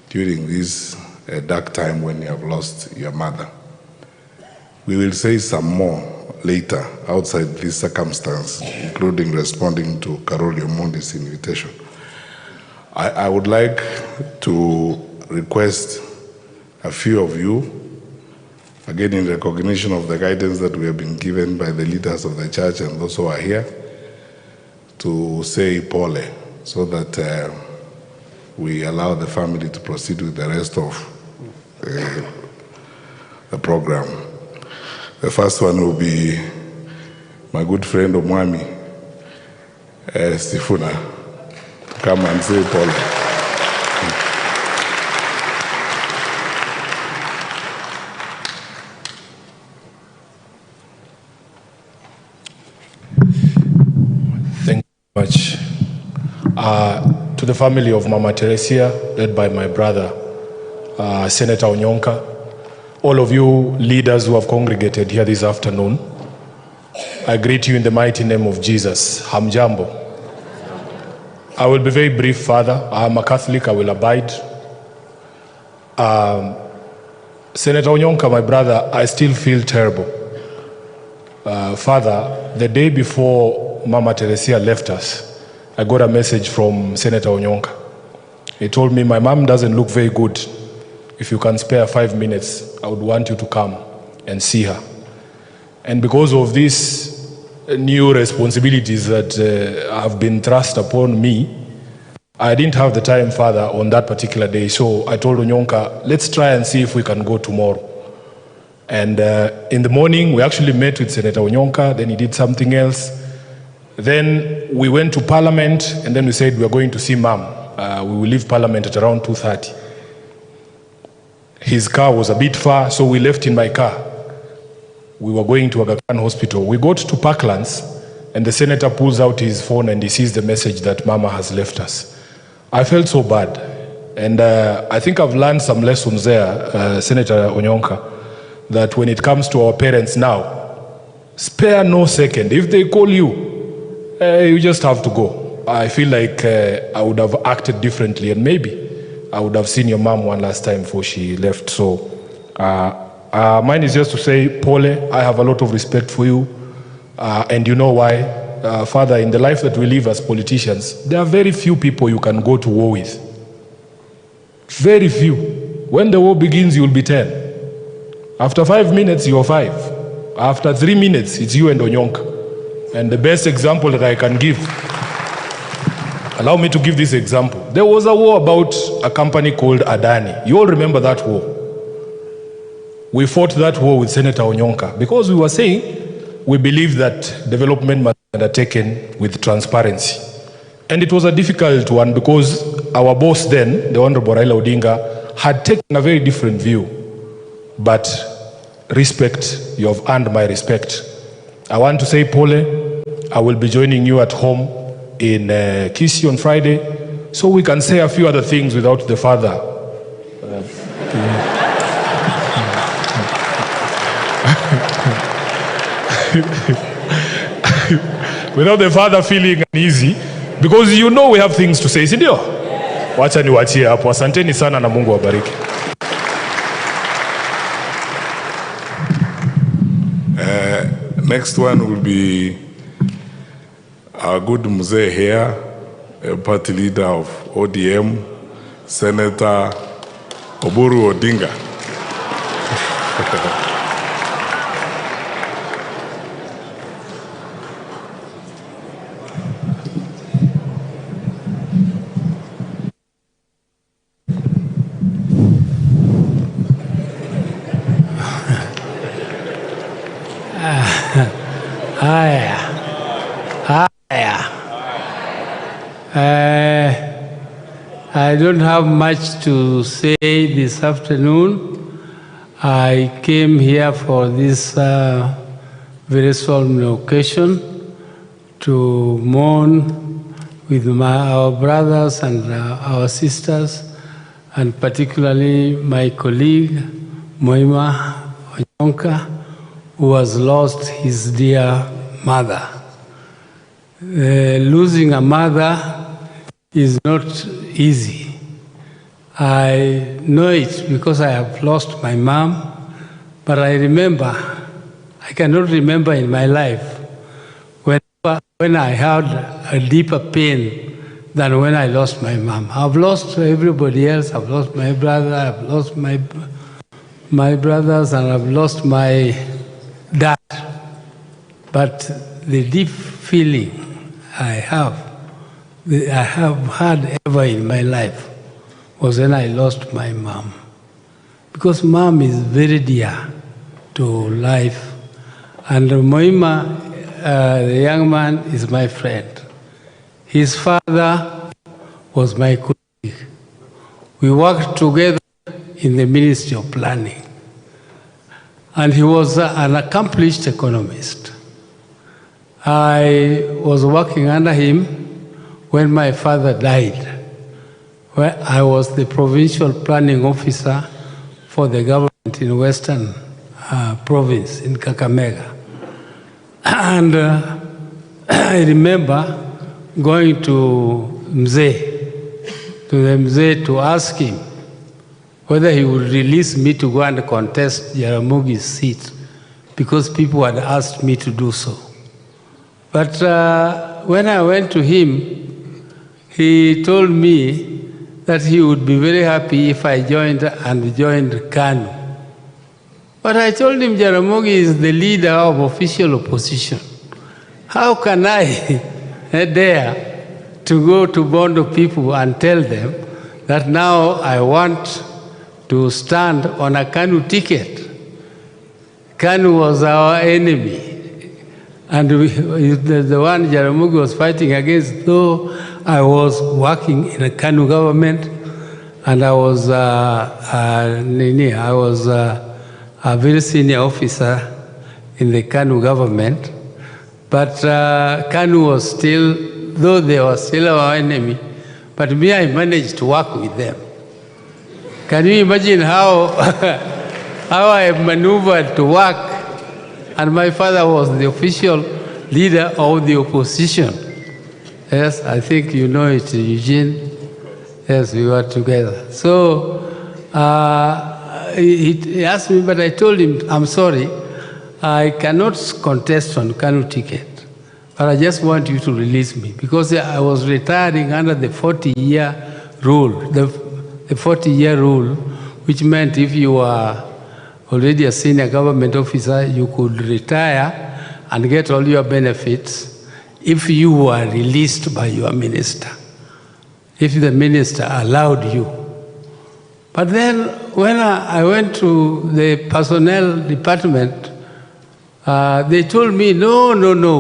during this dark time when you have lost your mother. We will say some more later outside this circumstance, including responding to Carol Yomondi's invitation. I would like to request a few of you, again in recognition of the guidance that we have been given by the leaders of the church and those who are here, to say pole, so that we allow the family to proceed with the rest of the program. The first one will be my good friend Omwami, Sifuna, to come and say pole.
Thank you very much. To the family of Mama Teresa, led by my brother, Senator Onyonka, all of you leaders who have congregated here this afternoon, I greet you in the mighty name of Jesus. Hamjambo. I will be very brief, Father. I'm a Catholic, I will abide. Senator Onyonka, my brother, I still feel terrible. Father, the day before Mama Teresa left us, I got a message from Senator Onyonka. He told me, my mom doesn't look very good. If you can spare 5 minutes, I would want you to come and see her. And because of these new responsibilities that have been thrust upon me, I didn't have the time, Father, on that particular day. So I told Onyonka, let's try and see if we can go tomorrow. And in the morning, we actually met with Senator Onyonka, then he did something else. Then we went to Parliament, and then we said we are going to see Mom. We will leave Parliament at around 2:30. His car was a bit far, so we left in my car. We were going to Aga Khan Hospital. We got to Parklands, and the senator pulls out his phone and he sees the message that Mama has left us. I felt so bad. And I think I've learned some lessons there, Senator Onyonka, that when it comes to our parents now, spare no second. If they call you, you just have to go. I feel like I would have acted differently, and maybe I would have seen your mom one last time before she left. So mine is just to say, Pole, I have a lot of respect for you. And you know why? Father, in the life that we live as politicians, there are very few people you can go to war with. Very few. When the war begins, you'll be 10. After 5 minutes, you're 5. After 3 minutes, it's you and Onyonka. And the best example that I can give, allow me to give this example. There was a war about a company called Adani. You all remember that war. We fought that war with Senator Onyonka because we were saying we believe that development must be undertaken with transparency. And it was a difficult one because our boss then, the Honorable Raila Odinga, had taken a very different view. But respect, you have earned my respect. I want to say, Pole, I will be joining you at home in Kisii on Friday, so we can say a few other things without the father. Without the father feeling uneasy, because you know we have things to say, si ndio? Wacha niwachie hapo. Asanteni sana na Mungu awabariki.
Next one will be our good mzee here, a party leader of ODM, Senator Oburu Odinga.
I don't have much to say this afternoon. I came here for this very solemn occasion to mourn with our brothers and our sisters, and particularly my colleague, Moima Onyonka, who has lost his dear mother. Losing a mother is not easy. I know it because I have lost my mom, but I cannot remember in my life when I had a deeper pain than when I lost my mom. I've lost everybody else. I've lost my brother, I've lost my brothers, and I've lost my dad. But the deep feeling I have had ever in my life was when I lost my mom. Because mom is very dear to life. And Moima, the young man, is my friend. His father was my colleague. We worked together in the Ministry of Planning. And he was an accomplished economist. I was working under him when my father died, where I was the provincial planning officer for the government in Western province in Kakamega. And I remember going to the Mzee to ask him whether he would release me to go and contest Jaramogi's seat, because people had asked me to do so. But when I went to him, he told me that he would be very happy if I joined KANU. But I told him Jaramogi is the leader of official opposition. How can I dare to go to Bondo people and tell them that now I want to stand on a KANU ticket? KANU was our enemy. And the one Jaramogi was fighting against, though I was working in a KANU government, and I was a very senior officer in the KANU government. But KANU was still, though they were still our enemy, but me, I managed to work with them. Can you imagine how I maneuvered to work? And my father was the official leader of the opposition. Yes, I think you know it, Eugene. Yes, we were together. So he asked me, but I told him, I'm sorry, I cannot contest on KANU ticket, but I just want you to release me, because I was retiring under the 40-year rule, the 40-year rule, which meant if you were already a senior government officer, you could retire and get all your benefits if you were released by your minister, if the minister allowed you. But then when I went to the personnel department, they told me, no,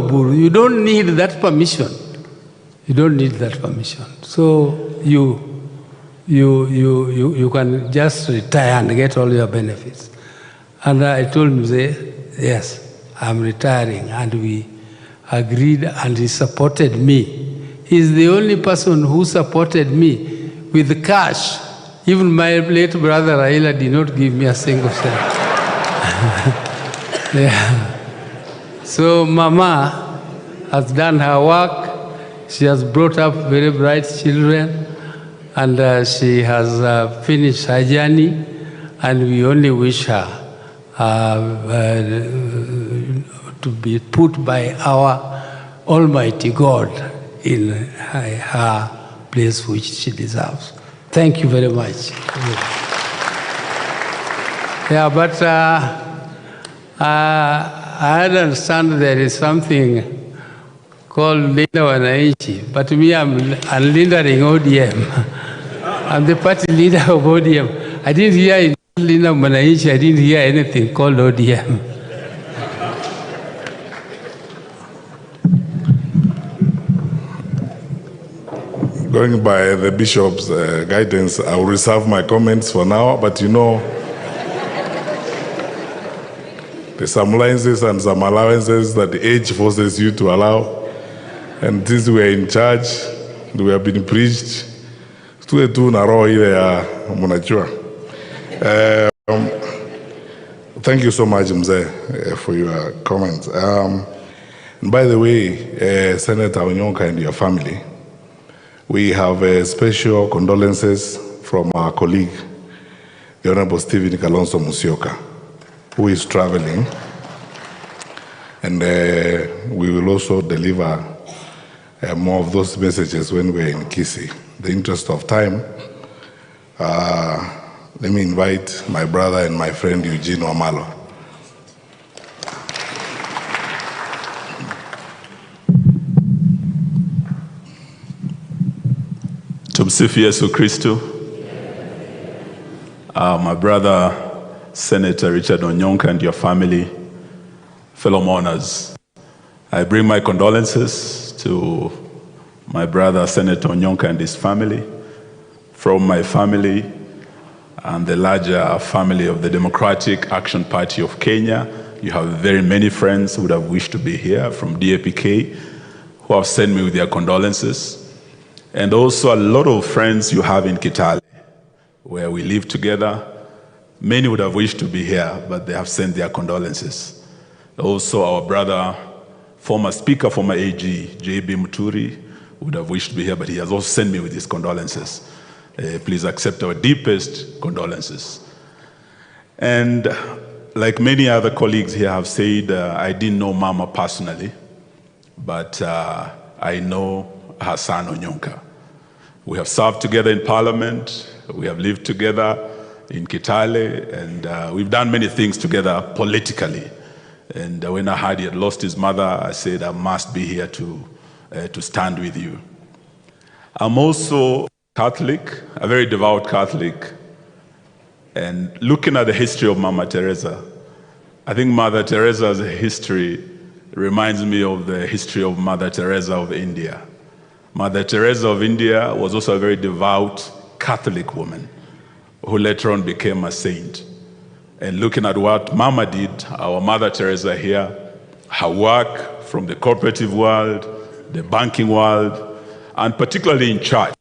Buru, you don't need that permission. You don't need that permission. So you can just retire and get all your benefits. And I told him, yes, I'm retiring. And we agreed, and he supported me. He's the only person who supported me with cash. Even my late brother Raila did not give me a single cent. Yeah. So Mama has done her work. She has brought up very bright children, and she has finished her journey, and we only wish her to be put by our Almighty God in her place which she deserves. Thank you very much. Yeah, but I understand there is something called Linda Wananchi, but me, I'm leadering ODM. I'm the party leader of ODM. I didn't hear in Linda Wananchi, I didn't hear anything called ODM.
Going by the bishop's guidance, I will reserve my comments for now, but you know, There's some licenses and some allowances that the age forces you to allow. And since we are in charge, we have been preached. Thank you so much, Mzee, for your comments. And by the way, Senator Onyonka and your family, we have special condolences from our colleague, the Honorable Stephen Kalonzo Musyoka, who is traveling. And we will also deliver more of those messages when we're in Kisii. In the interest of time, let me invite my brother and my friend Eugene Wamalo.
Tumsifu Yesu Kristo. My brother, Senator Richard Onyonka, and your family, fellow mourners, I bring my condolences to my brother, Senator Onyonka, and his family, from my family and the larger family of the Democratic Action Party of Kenya. You have very many friends who would have wished to be here from DAPK who have sent me with their condolences. And also a lot of friends you have in Kitale, where we live together. Many would have wished to be here, but they have sent their condolences. Also our brother, former Speaker, former AG, J.B. Muturi, would have wished to be here, but he has also sent me with his condolences. Please accept our deepest condolences. And like many other colleagues here have said, I didn't know Mama personally, but I know her son Onyonka. We have served together in Parliament, we have lived together in Kitale, and we've done many things together politically. And when I heard he had lost his mother, I said, I must be here to stand with you. I'm also Catholic, a very devout Catholic. And looking at the history of Mama Teresa, I think Mother Teresa's history reminds me of the history of Mother Teresa of India. Mother Teresa of India was also a very devout Catholic woman who later on became a saint. And looking at what Mama did, our Mother Teresa here, her work from the cooperative world, the banking world, and particularly in church.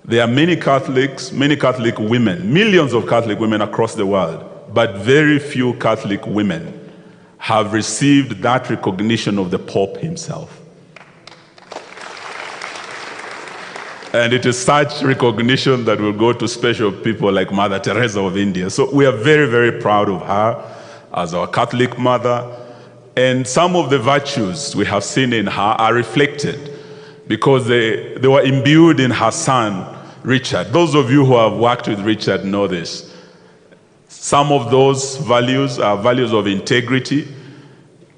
There are many Catholics, many Catholic women, millions of Catholic women across the world, but very few Catholic women have received that recognition of the Pope himself. And it is such recognition that will go to special people like Mother Teresa of India. So we are very, very proud of her as our Catholic mother. And some of the virtues we have seen in her are reflected because they were imbued in her son, Richard. Those of you who have worked with Richard know this. Some of those values are values of integrity.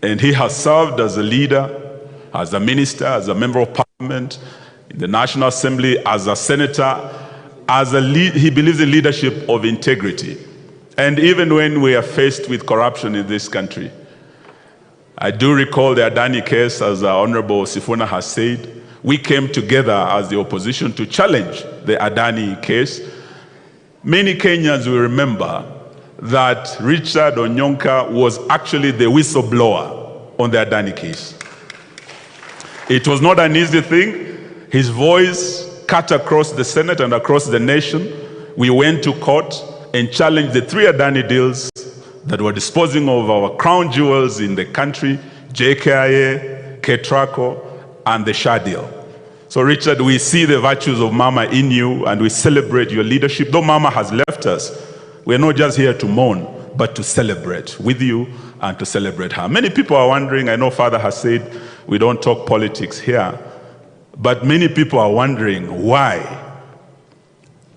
And he has served as a leader, as a minister, as a member of parliament, in the National Assembly, as a senator, he believes in leadership of integrity. And even when we are faced with corruption in this country, I do recall the Adani case, as Honorable Sifuna has said, we came together as the opposition to challenge the Adani case. Many Kenyans will remember that Richard Onyonka was actually the whistleblower on the Adani case. It was not an easy thing. His voice cut across the Senate and across the nation. We went to court and challenged the 3 Adani deals that were disposing of our crown jewels in the country, JKIA, Ketraco, and the Shah deal. So Richard, we see the virtues of Mama in you and we celebrate your leadership. Though Mama has left us, we're not just here to mourn, but to celebrate with you and to celebrate her. Many people are wondering, I know Father has said we don't talk politics here, but many people are wondering why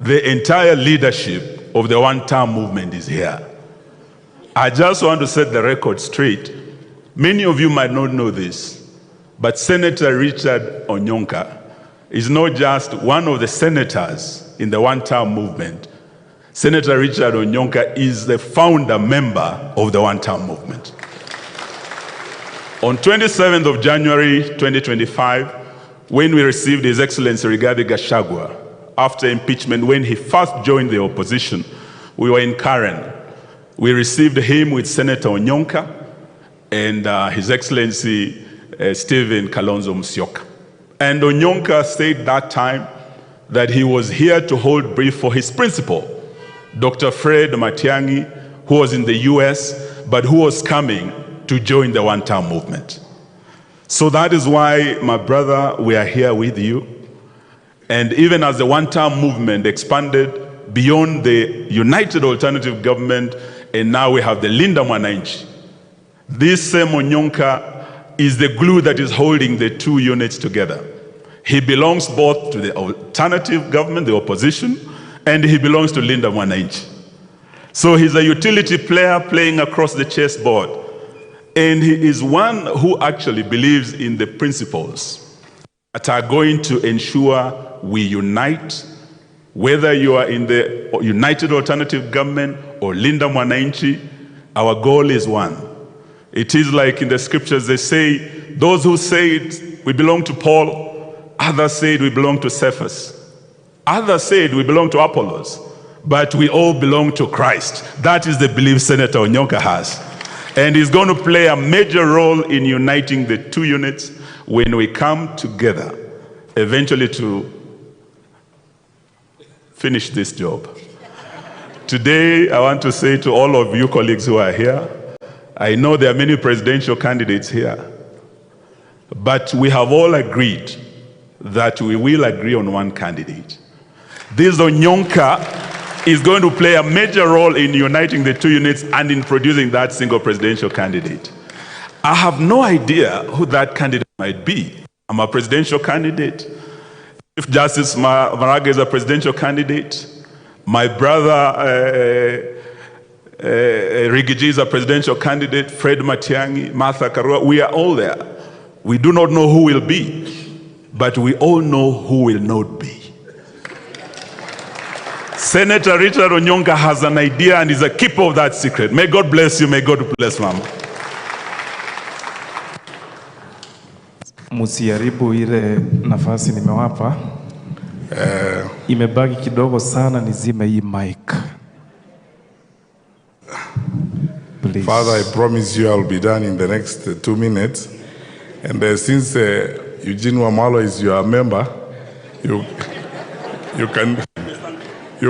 the entire leadership of the one-term movement is here. I just want to set the record straight. Many of you might not know this, but Senator Richard Onyonka is not just one of the senators in the one-term movement. Senator Richard Onyonka is the founder member of the one-term movement. On 27th of January 2025, when we received His Excellency Rigathi Gachagua after impeachment, when he first joined the opposition, we were in Karen. We received him with Senator Onyonka and His Excellency Stephen Kalonzo Musyoka. And Onyonka said that time that he was here to hold brief for his principal, Dr. Fred Matiang'i, who was in the US, but who was coming to join the one-term movement. So that is why, my brother, we are here with you. And even as the one-term movement expanded beyond the United Alternative Government, and now we have the Linda Mwananchi, this same Onyonka is the glue that is holding the two units together. He belongs both to the alternative government, the opposition, and he belongs to Linda Mwananchi. So he's a utility player playing across the chessboard. And he is one who actually believes in the principles that are going to ensure we unite, whether you are in the United Alternative Government or Linda Mwananchi, our goal is one. It is like in the scriptures, they say, those who said we belong to Paul, others said we belong to Cephas. Others said we belong to Apollos, but we all belong to Christ. That is the belief Senator Onyonka has. And he's going to play a major role in uniting the two units when we come together, eventually to finish this job. Today, I want to say to all of you colleagues who are here, I know there are many presidential candidates here, but we have all agreed that we will agree on one candidate. This Onyonka is going to play a major role in uniting the two units and in producing that single presidential candidate. I have no idea who that candidate might be. I'm a presidential candidate. Chief Justice Maraga is a presidential candidate. My brother Rigiji is a presidential candidate. Fred Matiang'i, Martha Karua, we are all there. We do not know who will be, but we all know who will not be. Senator Richard Onyonka has an idea and is a keeper of that secret. May God bless you. May God bless Mama.
Musiharibu ile nafasi nimewapa. Imebaki kidogo sana nizime hii mic. Please.
Father, I promise you I'll be done in the next 2 minutes. And since Eugene Wamalo is your member, you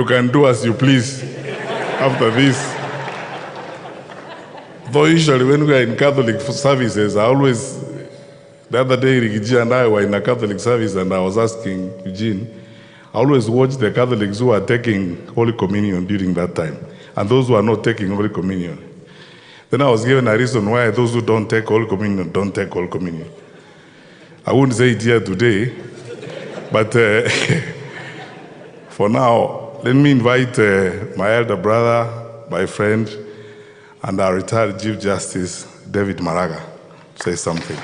can do as you please after this. Though usually when we are in Catholic services, the other day Rigiji and I were in a Catholic service and I was asking Eugene, I always watch the Catholics who are taking Holy Communion during that time and those who are not taking Holy Communion. Then I was given a reason why those who don't take Holy Communion don't take Holy Communion. I wouldn't say it here today, but for now, let me invite my elder brother, my friend, and our retired Chief Justice, David Maraga, to say something.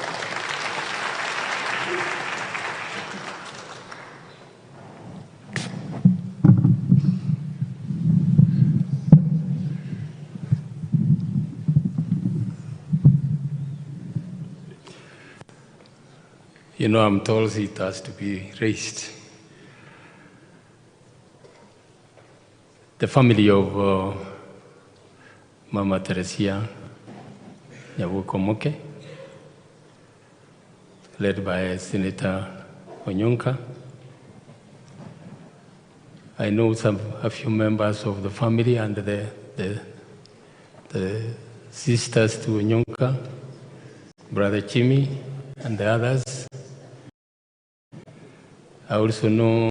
You know, I'm told it has to be raised. The family of Mama Teresa Nyaboke, led by Senator Onyonka. I know a few members of the family and the sisters to Onyonka, Brother Chimi, and the others. I also know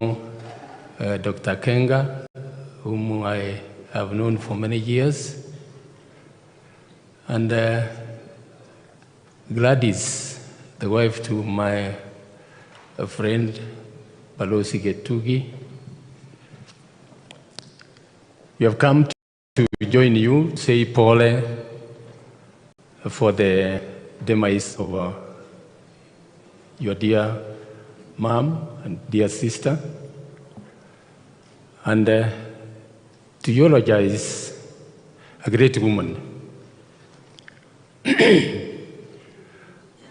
Dr. Kenga, whom I have known for many years, and Gladys, the wife to my friend Balosi Getugi. We have come to join you, say Paul, for the demise of your dear mom and dear sister, and to eulogize a great woman.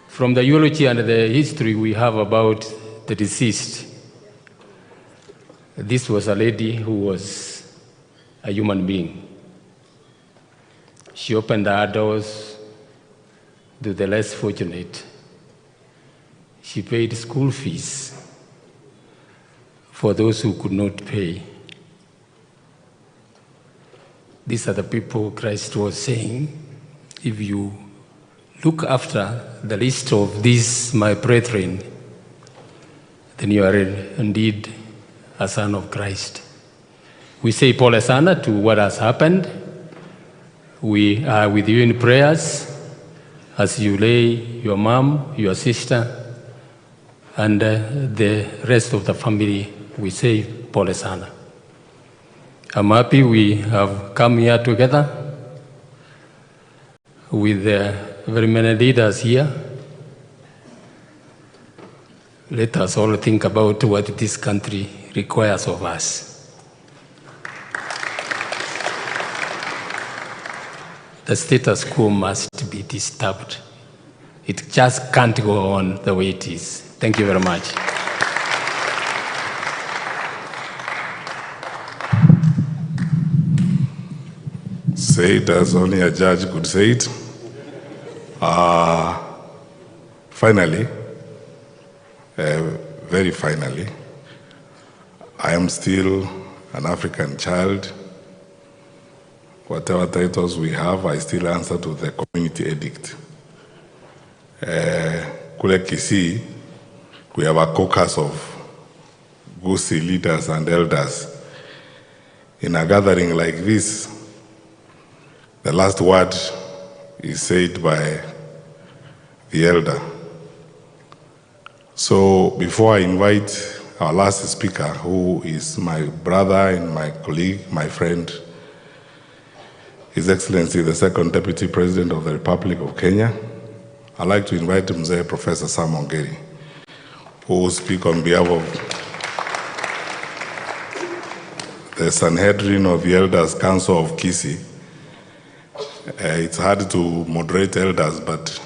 From the eulogy and the history we have about the deceased, this was a lady who was a human being. She opened our doors to the less fortunate. She paid school fees for those who could not pay. These are the people Christ was saying, if you look after the list of these, my brethren, then you are indeed a son of Christ. We say Pole Sana to what has happened. We are with you in prayers as you lay your mom, your sister, and the rest of the family. We say Pole Sana. I'm happy we have come here together with very many leaders here. Let us all think about what this country requires of us. The status quo must be disturbed. It just can't go on the way it is. Thank you very much.
Say it as only a judge could say it. Finally, very finally, I am still an African child. Whatever titles we have, I still answer to the community edict. Kule Kisii, we have a caucus of Gusi leaders and elders. In a gathering like this, the last word is said by the elder. So before I invite our last speaker, who is my brother and my colleague, my friend, His Excellency, the Second Deputy President of the Republic of Kenya, I'd like to invite Mzee Professor Sam Ongeri, who will speak on behalf of the Sanhedrin of the Elders Council of Kisii. It's hard to moderate elders, but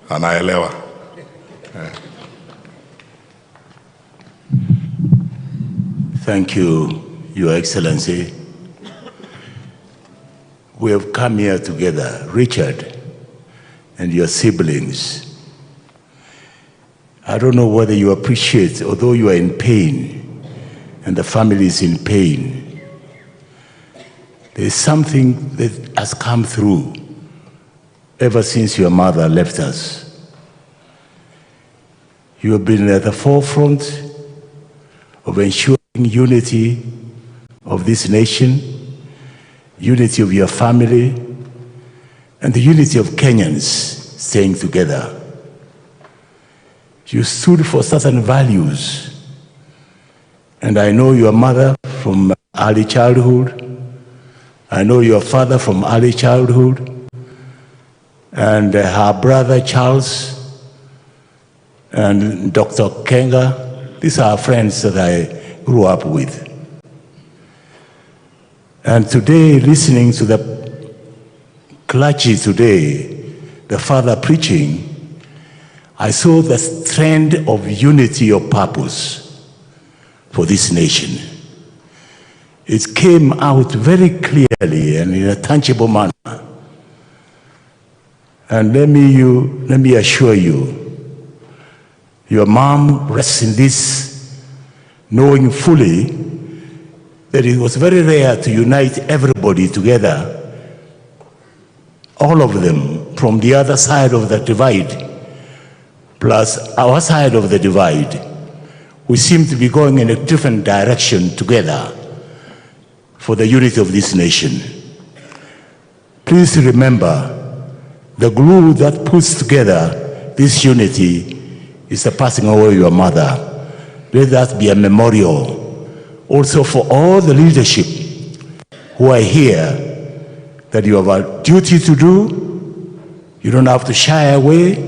anaelewa.
Thank you, Your Excellency. We have come here together, Richard and your siblings. I don't know whether you appreciate, although you are in pain and the family is in pain, there's something that has come through ever since your mother left us. You have been at the forefront of ensuring unity of this nation, unity of your family, and the unity of Kenyans staying together. You stood for certain values, and I know your mother from early childhood, I know your father from early childhood, and her brother Charles, and Dr. Kenga. These are friends that I grew up with. And today, listening to the clergy today, the father preaching, I saw the trend of unity of purpose for this nation. It came out very clearly and in a tangible manner. And let me assure you, your mom rests in this, knowing fully that it was very rare to unite everybody together, all of them from the other side of the divide, plus our side of the divide. We seem to be going in a different direction together for the unity of this nation. Please remember, the glue that puts together this unity is the passing away of your mother. Let that be a memorial also for all the leadership who are here, that you have a duty to do. You don't have to shy away.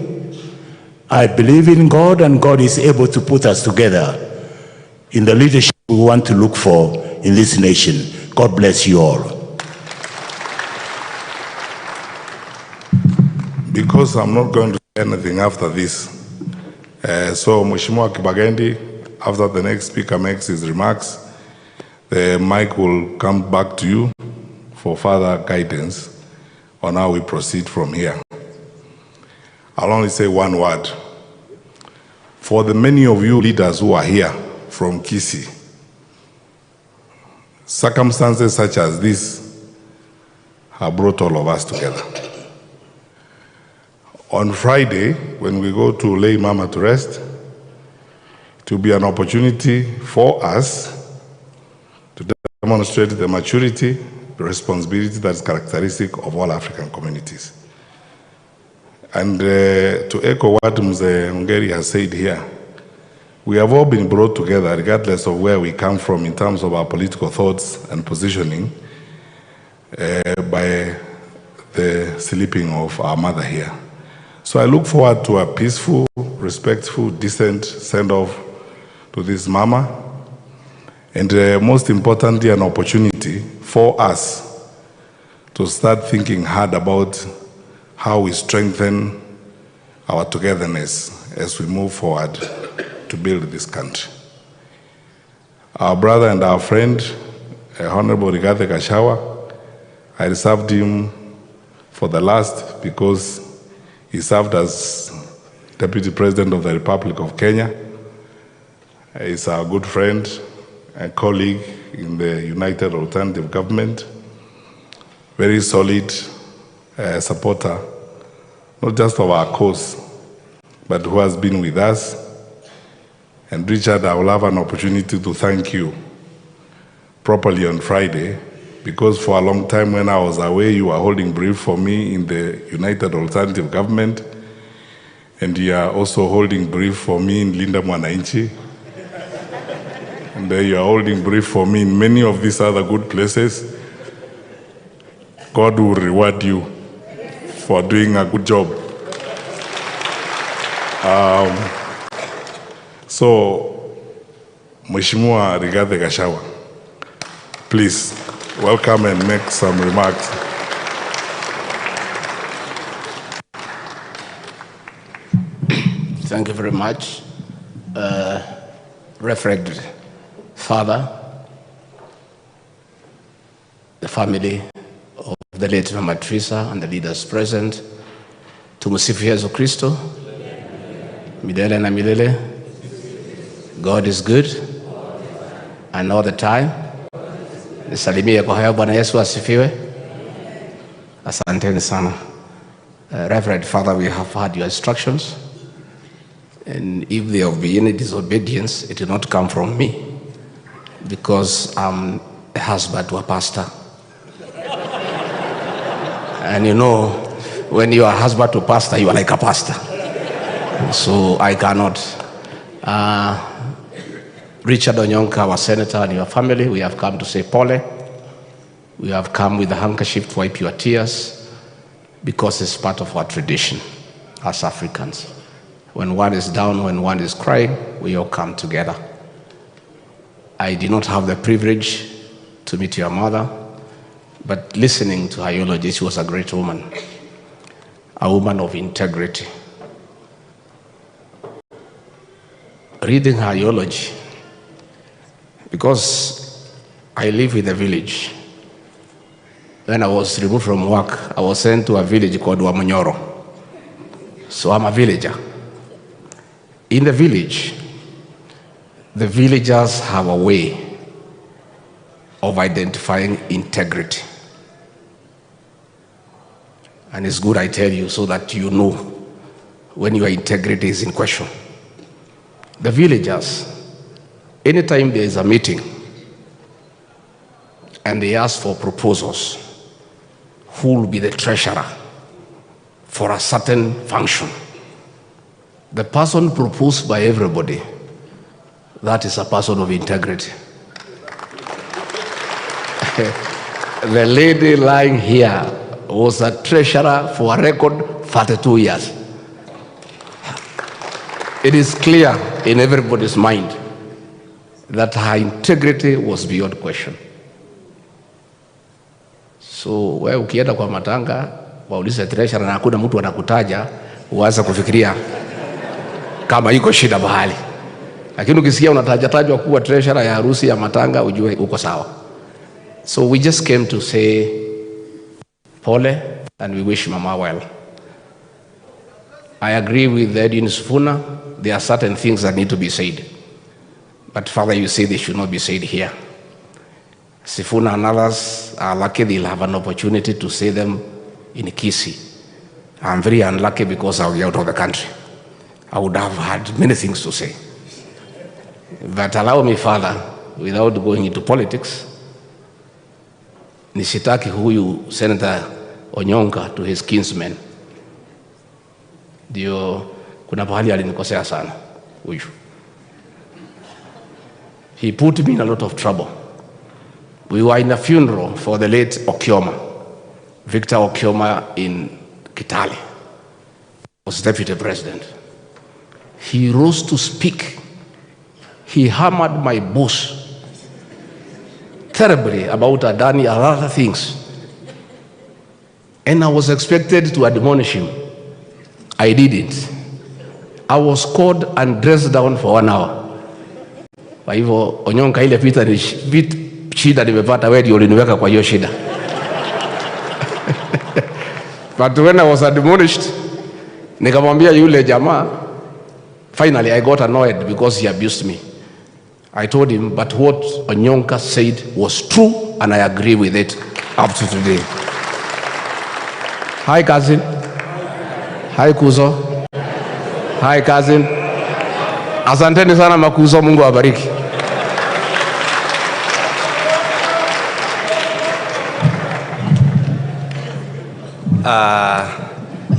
I believe in God, and God is able to put us together in the leadership we want to look for in this nation. God bless you all.
Because I'm not going to say anything after this, so Mheshimiwa Kibagendi, after the next speaker makes his remarks, the mic will come back to you for further guidance on how we proceed from here. I'll only say one word. For the many of you leaders who are here from Kisii, circumstances such as this have brought all of us together. On Friday, when we go to lay Mama to rest, it will be an opportunity for us to demonstrate the maturity, the responsibility that is characteristic of all African communities. And to echo what Mzee Ngeri has said here, we have all been brought together regardless of where we come from in terms of our political thoughts and positioning by the sleeping of our mother here. So I look forward to a peaceful, respectful, decent send-off to this mama, and most importantly, an opportunity for us to start thinking hard about how we strengthen our togetherness as we move forward to build this country. Our brother and our friend, Honorable Gachagua, I reserved him for the last because he served as Deputy President of the Republic of Kenya. He's our good friend and colleague in the United Alternative Government, very solid supporter, not just of our cause, but who has been with us. And Richard, I will have an opportunity to thank you properly on Friday, because for a long time when I was away, you were holding brief for me in the United Alternative Government, and you are also holding brief for me in Linda Mwananchi, and you are holding brief for me in many of these other good places. God will reward you for doing a good job. So, Mheshimiwa Rigathi Gachagua, please welcome and make some remarks.
Thank you very much, Reverend Father, the family of the late Mama Teresa and the leaders present. Tumsifu Yesu Kristo. Milele na milele. God is good and all the time. Nisalimie kwa hayo. Bwana Yesu asifiwe. Asanteni sana. Reverend Father, we have heard your instructions, and if there have been any disobedience, it will not come from me, because I'm a husband to a pastor. And you know, when you are a husband to a pastor, you are like a pastor. So I cannot. Richard Onyonka, our senator, and your family, we have come to say pole. We have come with a handkerchief to wipe your tears, because it's part of our tradition as Africans. When one is down, when one is crying, we all come together. I did not have the privilege to meet your mother, but listening to her eulogy, she was a great woman, a woman of integrity. Reading her eulogy, because I live in the village. When I was removed from work, I was sent to a village called Wamunyoro. So I'm a villager. In the village, the villagers have a way of identifying integrity. And it's good I tell you so that you know when your integrity is in question. The villagers, anytime there is a meeting and they ask for proposals, who will be the treasurer for a certain function, the person proposed by everybody, that is a person of integrity. The lady lying here was a treasurer for a record 32 years. It is clear in everybody's mind that her integrity was beyond question. So wewe ukienda kwa matanga waulize treasurer na hakuna mtu anakutaja, uanze kufikiria kama iko shida mahali. Lakini ukisikia unataja kuwa treasurer ya harusi ya matanga, ujue uko sawa. So we just came to say pole and we wish Mama well. I agree with Edwin Sifuna. There are certain things that need to be said. But Father, you say they should not be said here. Sifuna and others are lucky they'll have an opportunity to say them in Kisii. I'm very unlucky because I'll be out of the country. I would have had many things to say. But allow me, Father, without going into politics, nisitaki huyu Senator Onyonka to his kinsmen. Ndio kuna pahali alinikosea sana huyu. He put me in a lot of trouble. We were in a funeral for the late Okioma, Victor Okioma in Kitale, was deputy president. He rose to speak. He hammered my boss terribly about Adani and other things. And I was expected to admonish him. I didn't. I was called and dressed down for 1 hour. Kwa hivyo Onyonka, ile shida nimepata, wewe ndio uliniweka kwa hiyo shida. But when I was admonished, nikamwambia yule jamaa, finally I got annoyed because he abused me. I told him, but what Onyonka said was true, and I agree with it up to today. Hi, cousin. Hi, Kuzo. Hi, cousin. Asanteni sana makuzo, Mungu awabariki.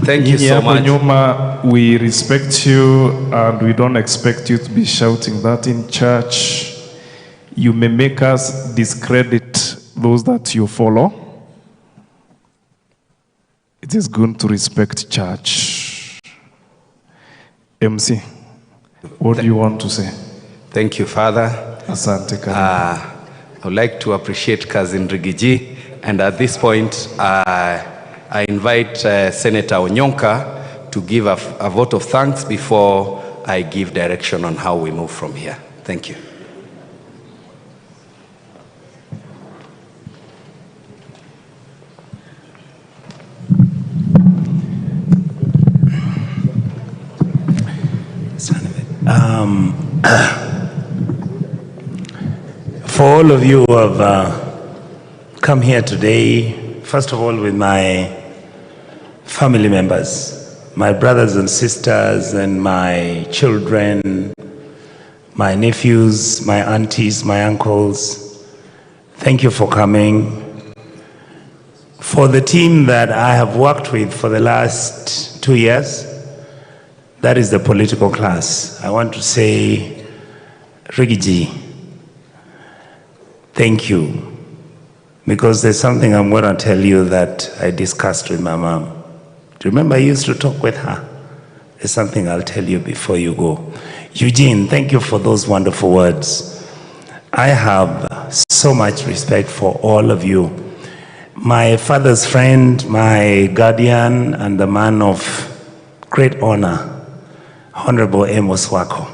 Thank you so much. Nyuma, we respect you and we don't expect you to be shouting that in church. You may make us discredit those that you follow. It is good to respect church. MC, what do you want to say?
Thank you, Father.
Asante.
I would like to appreciate Cousin Rigiji, and at this point, I invite Senator Onyonka to give a vote of thanks before I give direction on how we move from here. Thank you.
For all of you who have come here today, first of all with my family members, my brothers and sisters and my children, my nephews, my aunties, my uncles, thank you for coming. For the team that I have worked with for the last 2 years, that is the political class. I want to say, Rigiji, thank you. Because there's something I'm going to tell you that I discussed with my mom. Do you remember I used to talk with her? There's something I'll tell you before you go. Eugene, thank you for those wonderful words. I have so much respect for all of you. My father's friend, my guardian, and the man of great honor, Honorable Amos Wako.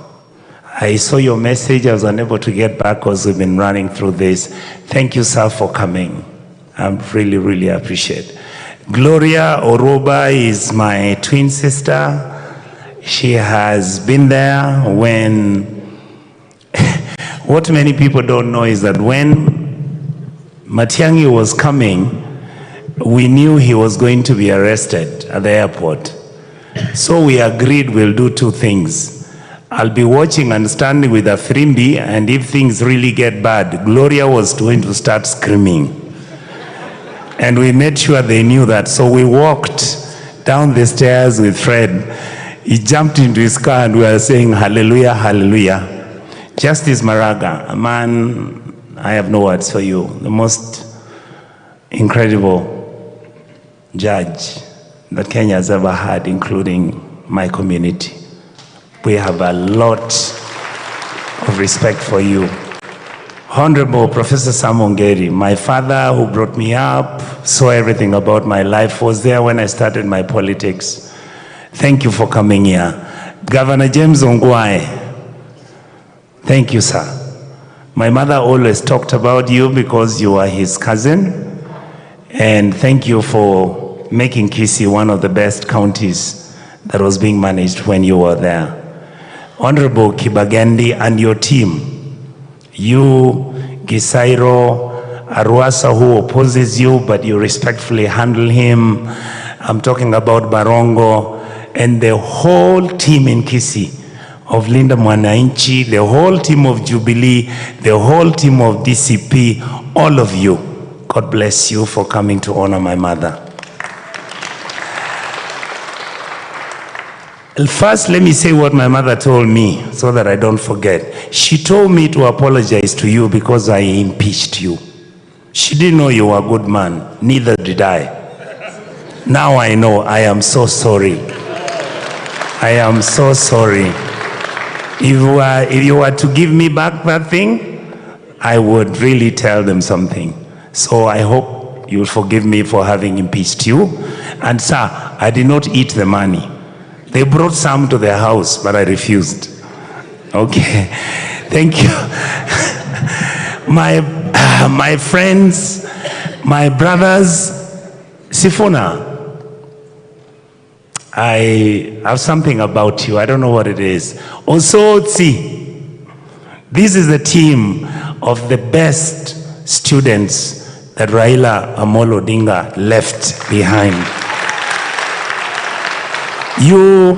I saw your message. I was unable to get back because we've been running through this. Thank you, sir, for coming. I really, really appreciate. Gloria Oroba is my twin sister. She has been there when, what many people don't know is that when Matiang'i was coming, we knew he was going to be arrested at the airport. So we agreed we'll do two things. I'll be watching and standing with a frimbi, and if things really get bad, Gloria was going to start screaming. And we made sure they knew that. So we walked down the stairs with Fred. He jumped into his car and we were saying, hallelujah, hallelujah. Justice Maraga, a man, I have no words for you, the most incredible judge that Kenya has ever had, including my community. We have a lot of respect for you. Honorable Professor Samongeri, my father who brought me up, saw everything about my life, was there when I started my politics. Thank you for coming here. Governor James Ongwae, thank you, sir. My mother always talked about you because you are his cousin, and thank you for making Kisii one of the best counties that was being managed when you were there. Honorable Kibagendi and your team, you, Gisairo, Arwasa, who opposes you, but you respectfully handle him. I'm talking about Barongo and the whole team in Kisii of Linda Mwananchi, the whole team of Jubilee, the whole team of DCP, all of you. God bless you for coming to honor my mother. First, let me say what my mother told me so that I don't forget. She told me to apologize to you because I impeached you. She didn't know you were a good man. Neither did I. Now I know. I am so sorry. I am so sorry. If you were to give me back that thing, I would really tell them something. So I hope you'll forgive me for having impeached you. And sir, I did not eat the money. They brought some to their house, but I refused. Okay, thank you. My friends, my brothers, Sifuna, I have something about you. I don't know what it is. Osotsi, this is the team of the best students that Raila Amolo Odinga left behind. You,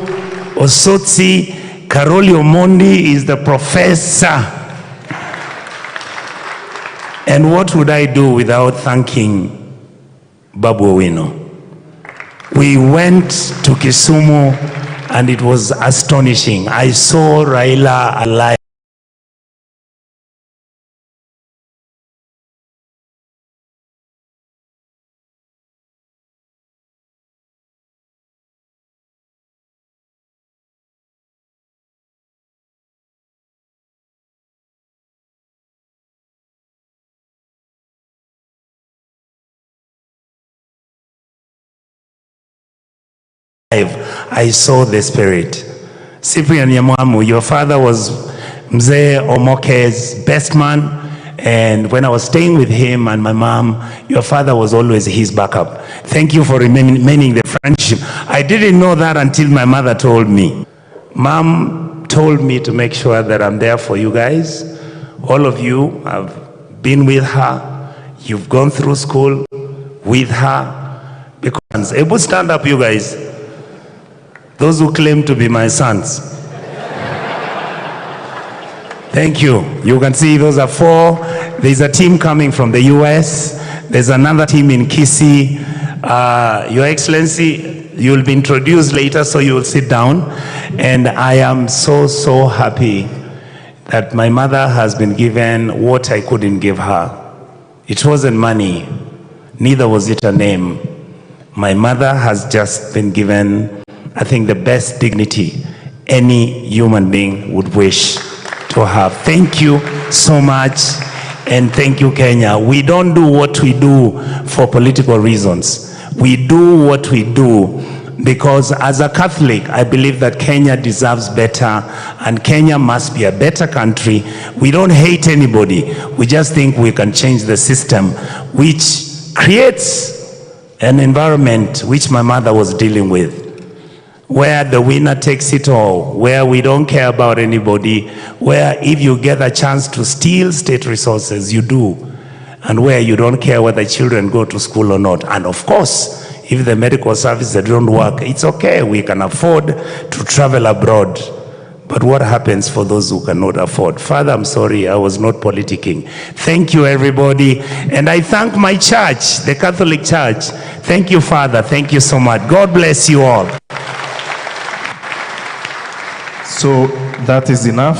Osotsi, Karoli Omondi is the professor. And what would I do without thanking Babu Owino? We went to Kisumu and it was astonishing. I saw Raila alive. I saw the spirit. Cyprian Nyamwamu, your father was Mzee Omoke's best man, and when I was staying with him and my mom, your father was always his backup. Thank you for remaining the friendship. I didn't know that until my mother told me. Mom told me to make sure that I'm there for you guys. All of you have been with her. You've gone through school with her. Because, able stand up, you guys. Those who claim to be my sons. Thank you. You can see those are 4. There's a team coming from the US. There's another team in Kisii. Your Excellency, you'll be introduced later, so you will sit down. And I am so, so happy that my mother has been given what I couldn't give her. It wasn't money, neither was it a name. My mother has just been given, I think, the best dignity any human being would wish to have. Thank you so much, and thank you, Kenya. We don't do what we do for political reasons. We do what we do because as a Catholic, I believe that Kenya deserves better, and Kenya must be a better country. We don't hate anybody. We just think we can change the system, which creates an environment which my mother was dealing with, where the winner takes it all, where we don't care about anybody, where if you get a chance to steal state resources, you do, and where you don't care whether children go to school or not. And of course, if the medical services don't work, it's okay, we can afford to travel abroad. But what happens for those who cannot afford? Father, I'm sorry, I was not politicking. Thank you, everybody. And I thank my church, the Catholic Church. Thank you, Father. Thank you so much. God bless you all.
So that is enough.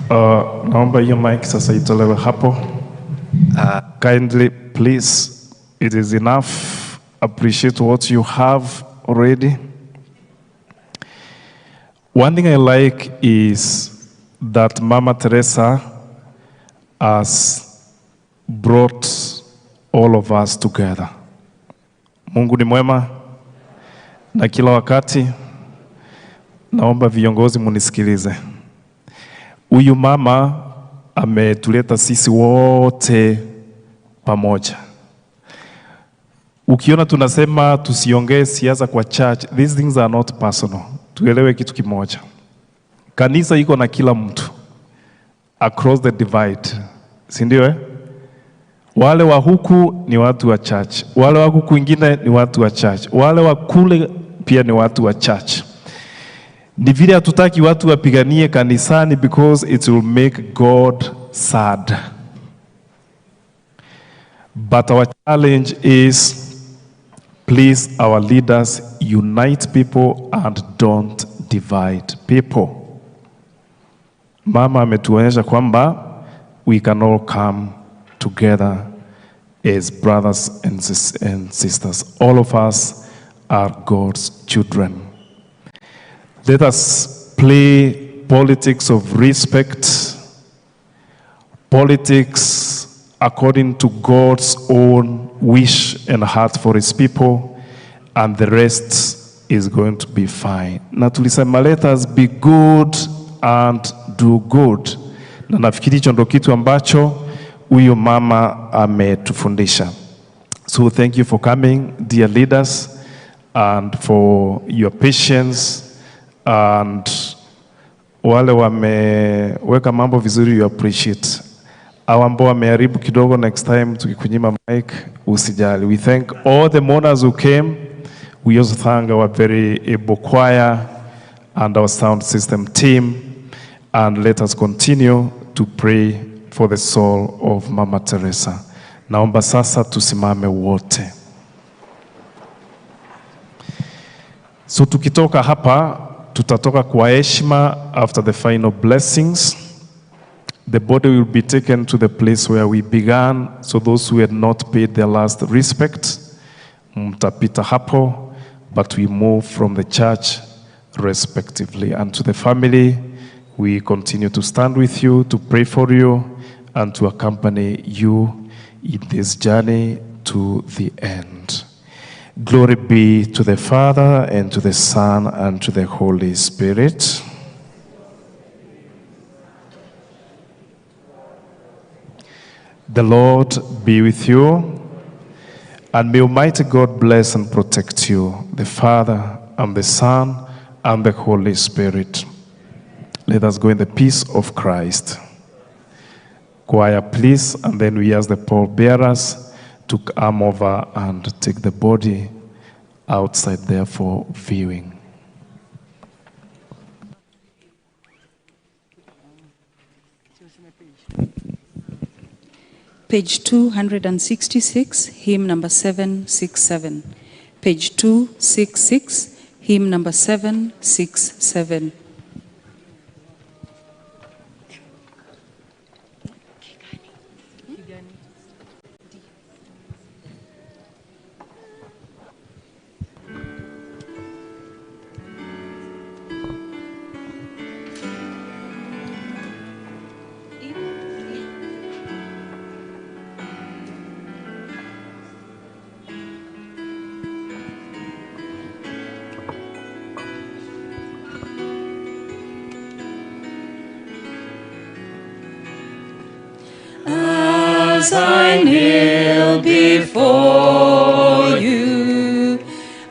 Naomba hiyo mic sasa itolewe hapo. Kindly, please, it is enough. Appreciate what you have already. One thing I like is that Mama Teresa has brought all of us together. Mungu ni mwema na kila wakati. Naomba viongozi munisikilize. Huyu mama ametuleta sisi wote pamoja. Ukiona tunasema tusiongee siasa kwa church, these things are not personal. Tuelewe kitu kimoja. Kanisa iko na kila mtu across the divide. Si ndio eh? Wale wa huku ni watu wa church. Wale wa huku kwingine ni watu wa church. Wale wa kule pia ni watu wa church. Ni vile hatutaki watu wapiganie kanisani because it will make God sad. But our challenge is, please, our leaders, unite people and don't divide people. Mama ametuonyesha kwamba we can all come together as brothers and sisters. All of us are God's children. Let us play politics of respect, politics according to God's own wish and heart for his people, and the rest is going to be fine. Na tulisema let us be good and do good. Na nafikiri hicho ndo kitu ambacho huyu mama ametufundisha. So thank you for coming, dear leaders, and for your patience, and wale wameweka mambo vizuri, you appreciate. Au ambao wameharibu kidogo, next time tukikunyima mic usijali. We thank all the mourners who came. We also thank our very able choir and our sound system team. And let us continue to pray for the soul of Mama Teresa. Naomba sasa tusimame wote. So tukitoka hapa, tutatoka kwa heshima after the final blessings. The body will be taken to the place where we began. So those who had not paid their last respect, mtapita hapo, but we move from the church respectively. And to the family, we continue to stand with you, to pray for you, and to accompany you in this journey to the end. Glory be to the Father, and to the Son, and to the Holy Spirit. The Lord be with you, and may Almighty God bless and protect you, the Father, and the Son, and the Holy Spirit. Let us go in the peace of Christ. Choir, please, and then we ask the pallbearers to come over and take the body outside there for viewing.
Page 266, hymn number 767. Page 266, hymn number 767.
As I kneel before you,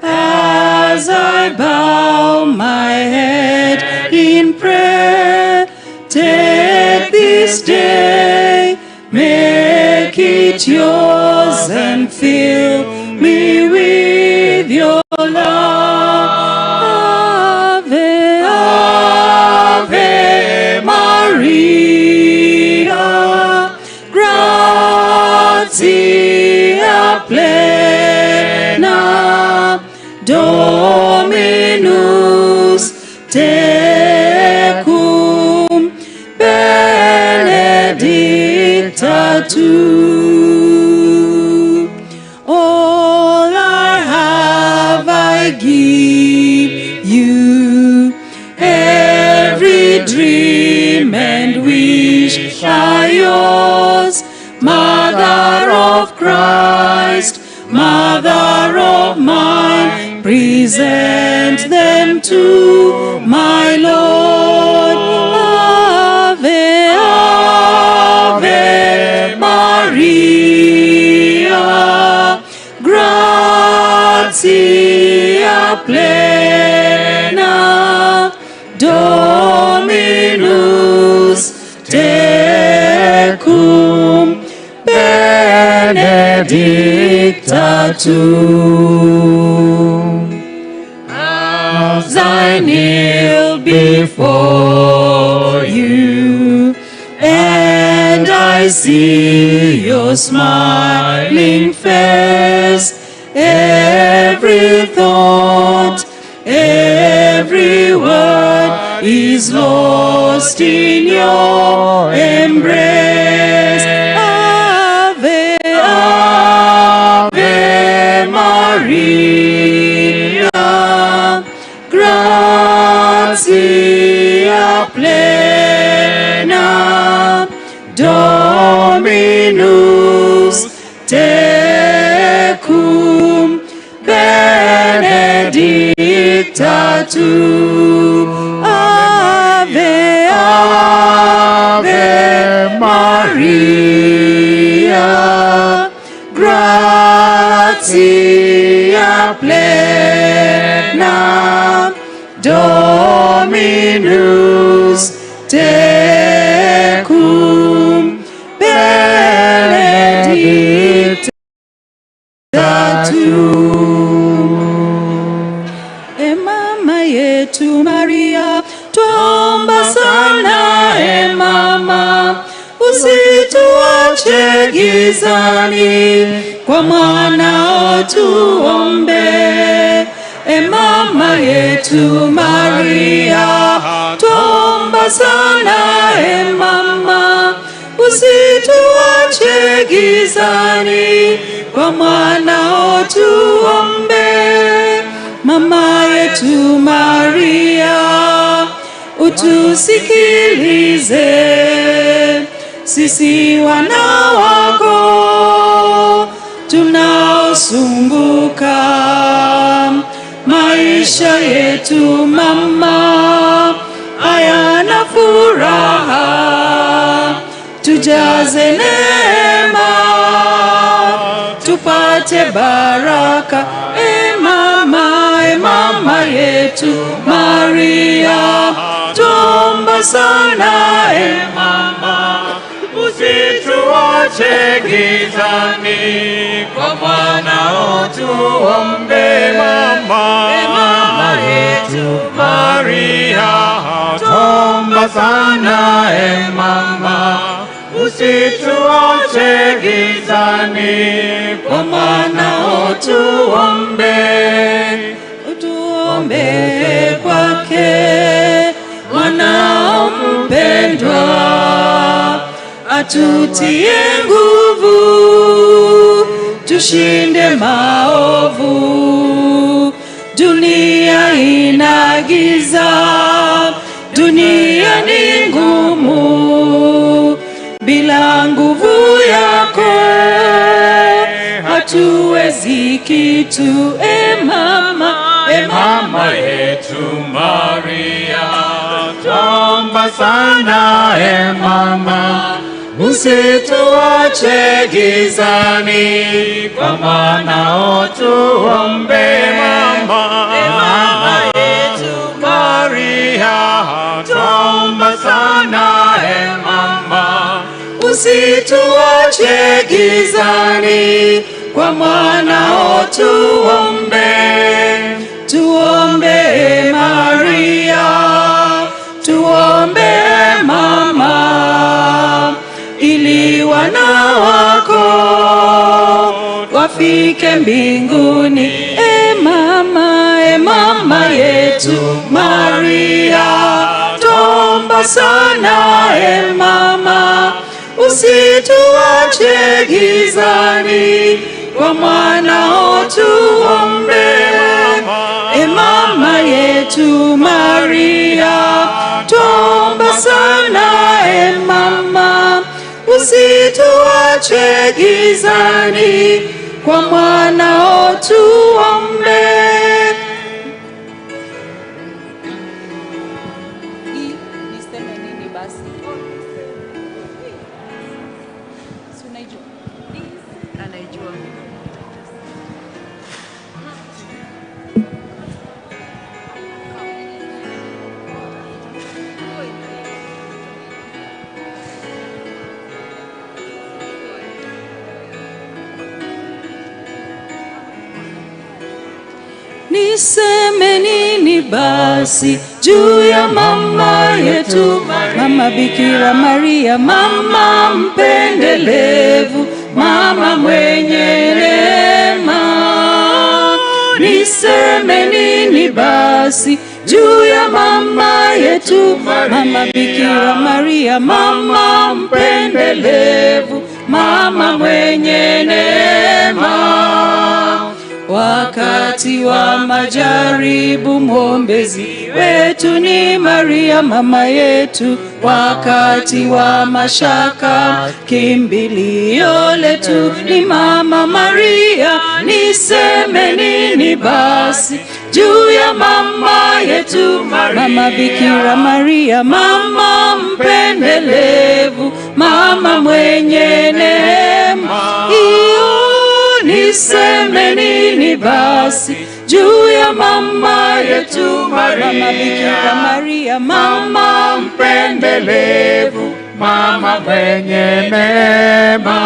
as I bow my head in prayer, take this day, make it yours, and fill me with your love. Ave, Ave Maria, gratia plena, Dominus tecum, benedicta tu. All I have I give you, every dream and wish are yours. Mother of Christ, Mother of mine, present them to my Lord. Ave, Ave Maria, gratia plena, Dominus tecum, benedicta tu. As I kneel before you, and I see your smiling face, every thought, every word is lost in your embrace. Ave, Ave Maria, gratia plena, Dominus tecum, benedicta tu. Ave, Ave Maria, gratia plena, Dominus tecum, benedicta tu. E mama yetu Maria, tuomba sana. E mama, usituache gizani, kwa mwanao tuombe. E mama yetu Maria, tuomba sana. E mama, usituache gizani, kwa mwanao tuombe. Mama yetu Maria, utusikilize sisi wana wako tunaosumbuka. Maisha yetu mama hayana furaha, tujaze neema, tupate baraka. E mama yetu Maria, tuomba sana. E mama, usituache gizani, kwa mwanao tuombe. Mama yetu Maria, tuomba sana. E mama, usituache gizani, kwa mwanao tuombe. Utuombe kwake mwanao mpendwa, atutie nguvu, tushinde maovu. Dunia ina giza, dunia ni ngumu, bila nguvu yako hatuwezi kitu. E mama yetu Maria, tuomba sana. E mama, usituache gizani, kwa mwanao tuombe. Mama yetu Maria, tuomba sana. E mama, usituache gizani, kwa mwanao tuombe. Tuombe Maria, tuombe mama, ili wana wako wafike mbinguni. E mama yetu Maria, tuomba sana. E mama, usituache gizani, kwa mwanao tuombe. E mama yetu Maria, tuomba sana. E mama, usituache gizani, kwa mwanao tuombe. niseme nini basi juu ya mama yetu, Mama Bikira Maria, mama mpendelevu, mama mwenye rehema. Niseme nini basi juu ya mama yetu, Mama Bikira Maria, mama mpendelevu, mama mwenye neema. Wakati wa majaribu mwombezi wetu ni Maria mama yetu, wakati wa mashaka kimbilio letu ni Mama Maria. Niseme nini basi juu ya mama yetu, Mama Bikira Maria, mama mpendelevu, mama mwenye neema. Niseme nini basi juu ya mama yetu, Mama Bikira Maria, mama mpendelevu, mama mwenye neema.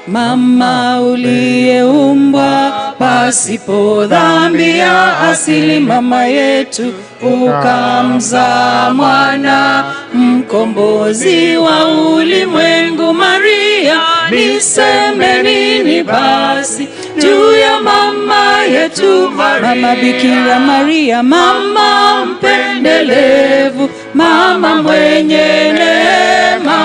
Mama uliyeumbwa pasipo dhambi ya asili, mama yetu ukamzaa mwana mkombozi wa ulimwengu Maria. Niseme nini basi juu ya mama yetu, Mama Bikira Maria, mama mpendelevu, mama mwenye neema.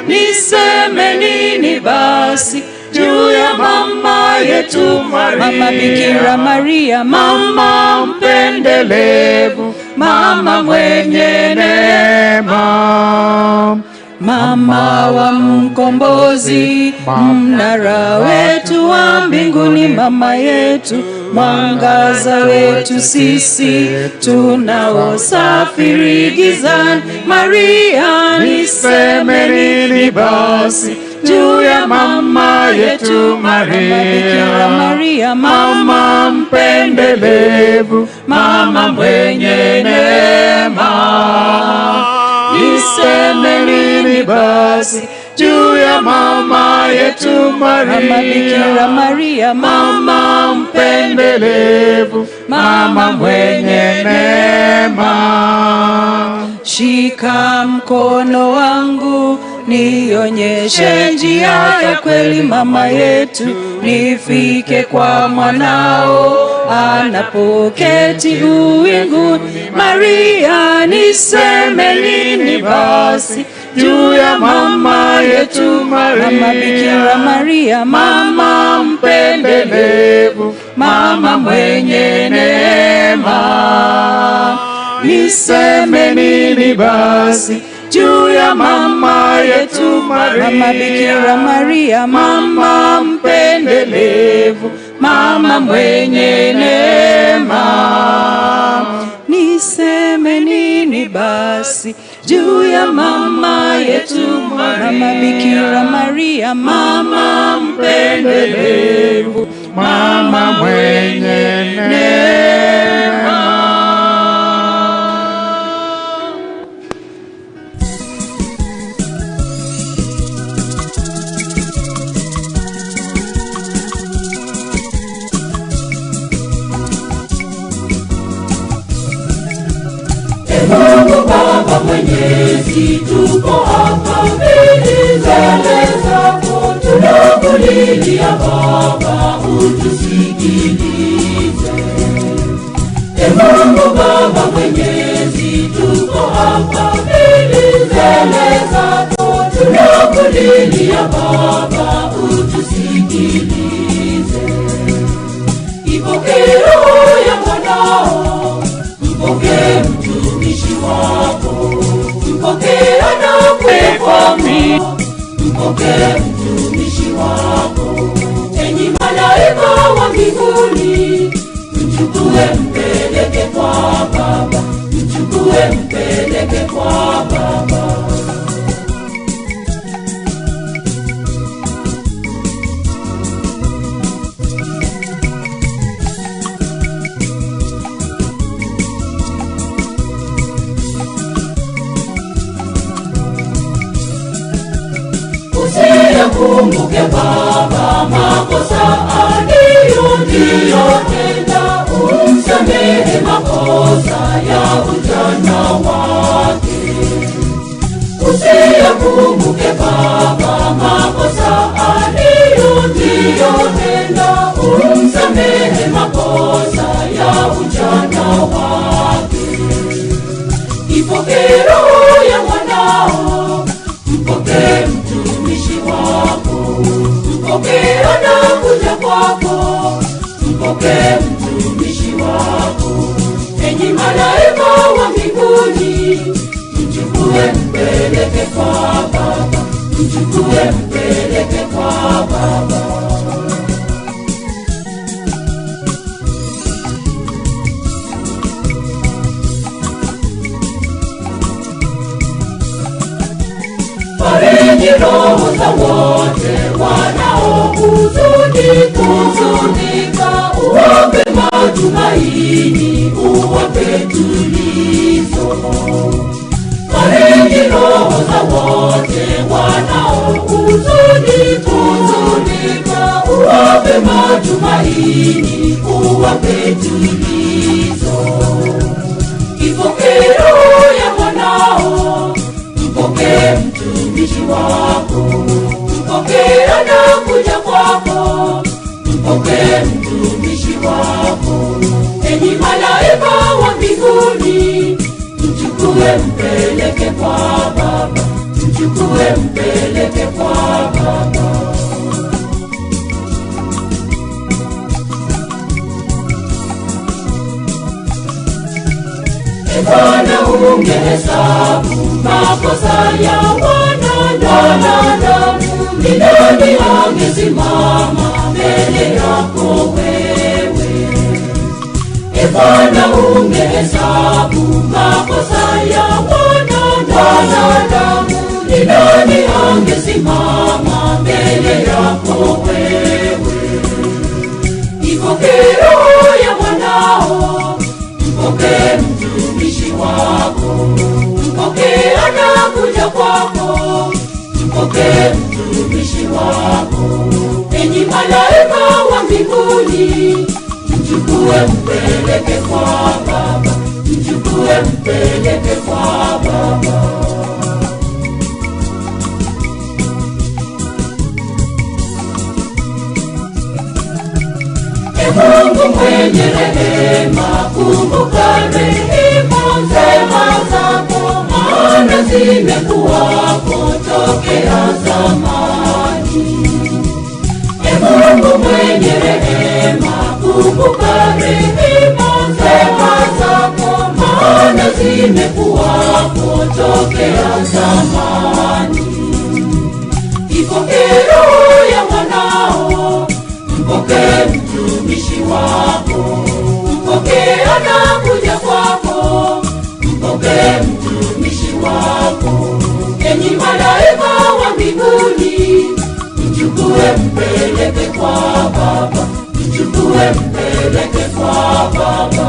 Niseme nini basi juu ya mama yetu, Mama Bikira Maria, mama mpendelevu, mama mwenye neema. Mama wa mkombozi, mnara wetu wa mbinguni, mama yetu, mwangaza wetu sisi tunaosafiri gizani. Maria, niseme nini basi juu ya mama yetu, Maria Bikira Maria, mama mpendelevu, mama mwenye neema. Niseme nini basi juu ya mama yetu, Mama Bikira Maria, mama mpendelevu, mama mwenye neema. Shika mkono wangu nionyeshe njia ya kweli, mama yetu, nifike kwa mwanao anapoketi uwinguni. Maria, niseme nini basi juu ya mama yetu, Mama Bikira Maria, mama mpendelevu, mama mwenye neema. Niseme nini basi juu ya mama yetu, Mama Bikira Maria, mama mpendelevu, mama mwenye neema. Niseme nini basi juu ya mama yetu, Mama Bikira Maria, mama mpendelevu, mama mwenye neema. Mungu Baba Mwenyezi, tuko hapa mbele zako, tunakulilia Baba, utusikilize. Mungu Baba Mwenyezi, tuko hapa mbele zako, tunakulilia Baba, utusikilize. Ipokee roho ya mwanao, mpokee mtumishi wako, mpokee anakuamini, mpokee mtumishi wako. Enyi malaika wa mbinguni, mchukue mpeleke kwa Baba, mchukue mpeleke kwa Baba. Usiyakumbuke Baba makosa aliyo ndiyo nenda umsamehe makosa ya ujana wake. Usiyakumbuke baba makosa aliyo, nenda umsamehe makosa ya ujana wake. Ipokee roho ya mwanao, mpokee mtumishi wako, mpokee anakuja kwako, mpokee mtumishi wako. Enyi malaika wa mbinguni, mchukue mpeleke kwa Baba, mchukue mpeleke kwa Baba. Fariji roho za wote wanaohuzunika, uwape matumaini, uwape tulizo. Fariji roho za wote wanaohuzunika, uwape matumaini, uwape tulizo. Ipokee roho ya mwanao, mpokee mtumishi wako, mpokee anakuja kwako, mpokee mtumishi wako. Enyi malaika wa mbinguni, mchukue mpeleke kwa Baba, mchukue mpeleke kwa Baba. Bwana ungehesabu makosa ya wanadamu, ni nani angesimama mbele yako wewe? Bwana ungehesabu makosa ya wanadamu, ni nani angesimama mbele yako wewe? Ipokee roho ya mwanao, mpokee mtumishi wako, mpokee anakuja kwako, mpokee mtumishi wako. Enyi malaika wa mbinguni, mchukue mpeleke kwa Baba, mchukue mpeleke kwa Baba. Mungu mwenye rehema, kumbuka rehema zako, maana zimekuwako tokea zamani. Mungu mwenye rehema, kumbuka rehema zako, maana zimekuwako tokea zamani. Ipokee roho ya mwanao, mpokee mtumishi wako, mpokee anakuja kwako, mpokee mtumishi wako. Enyi malaika wa mbinguni, mchukue mpeleke kwa Baba, mchukue mpeleke kwa Baba.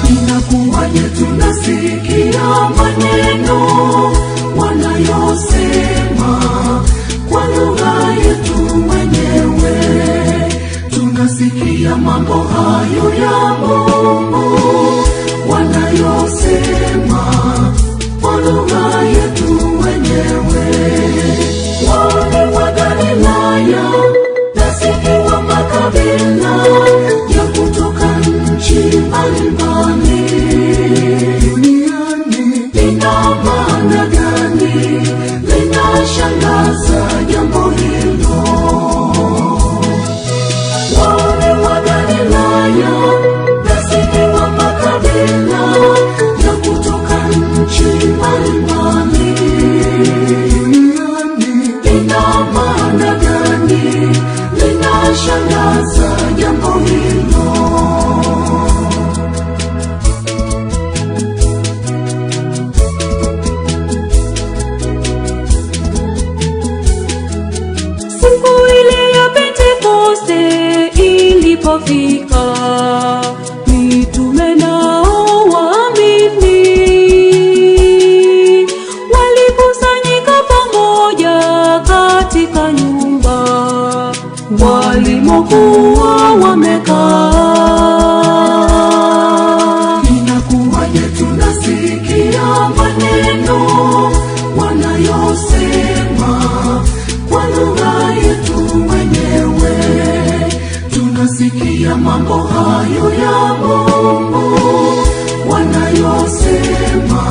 Inakuwaje tunasikia maneno wanayosema kwa lugha yetu wenyewe, tunasikia mambo hayo ya Mungu wanayosema kwa lugha yetu wenyewe. Wale wa Galilaya nasikia wa makabila ya kutoka nchi mbalimbali duniani, lina maana gani? Linashangaza jambo hilo. Wale wa Galilaya nasikia wa makabila ya kutoka nchi mbalimbali duniani, lina maana gani? Linashangaza jambo hilo. Siku ile ya Pentekoste ilipofika, mitume nao waamini walikusanyika pamoja katika nyumba walimokuwa wamekaa. Inakuwaje tunasikia maneno wanayosema kwa lugha yetu wenyewe, tunasikia mambo hayo ya Mungu wanayosema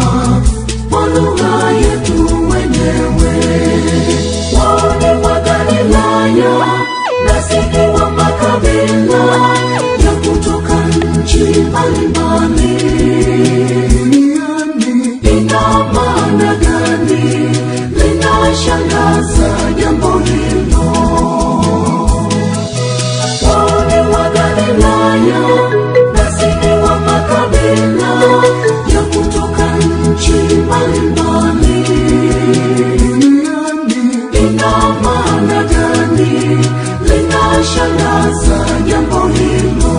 kwa lugha yetu wenyewe. Wale wa Galilaya nasikia wa makabila ya kutoka nchi mbalimbali duniani, ina maana gani? Linashangaza jambo hilo. Wale wa Galilaya nasikia wa makabila ya kutoka nchi mbalimbali duniani, ina maana gani? Linashangaza jambo hilo.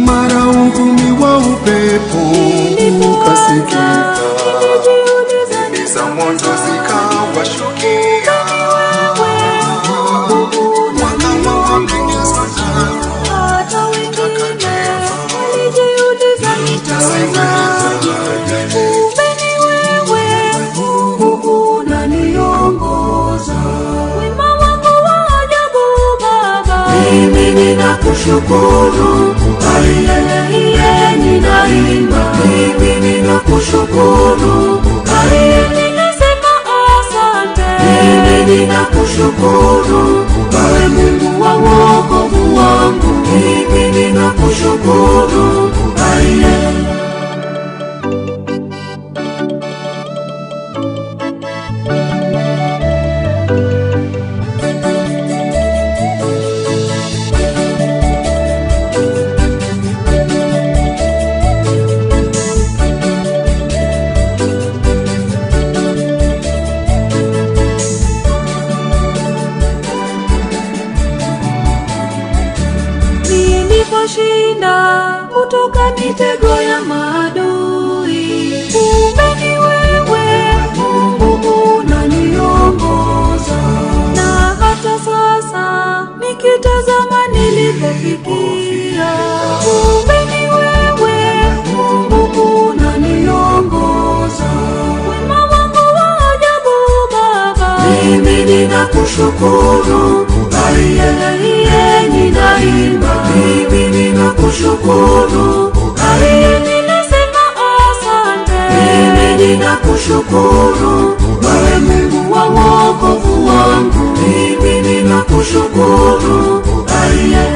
Mara uvumi wa upepo ukasikika, ndimi za moto zikawashukia, wakawa wamenyeswa hata wengine walijiuliza itawezaje, kumbe wewe Mungu unaniongoza. Wema wako wa ajabu Baba, mimi ninakushukuru. Aiye ninaimba, mimi ninakushukuru. Aiye ninasema asante, mimi ninakushukuru. Wewe Mungu wa wokovu wangu, mimi ninakushukuru. Aiye. Niliposhinda kutoka mitego ya maadui, kumbe ni wewe Mungu unaniongoza. Na hata sasa nikitazama nilipofikia, kumbe ni wewe Mungu unaniongoza. Wema wako wa ajabu Baba, mimi ninakushukuru. Aiye ninaimba, mimi ninakushukuru. Aiye ninasema asante, mimi ninakushukuru. Wewe Mungu wa wokovu wangu, mimi ninakushukuru. Aiye.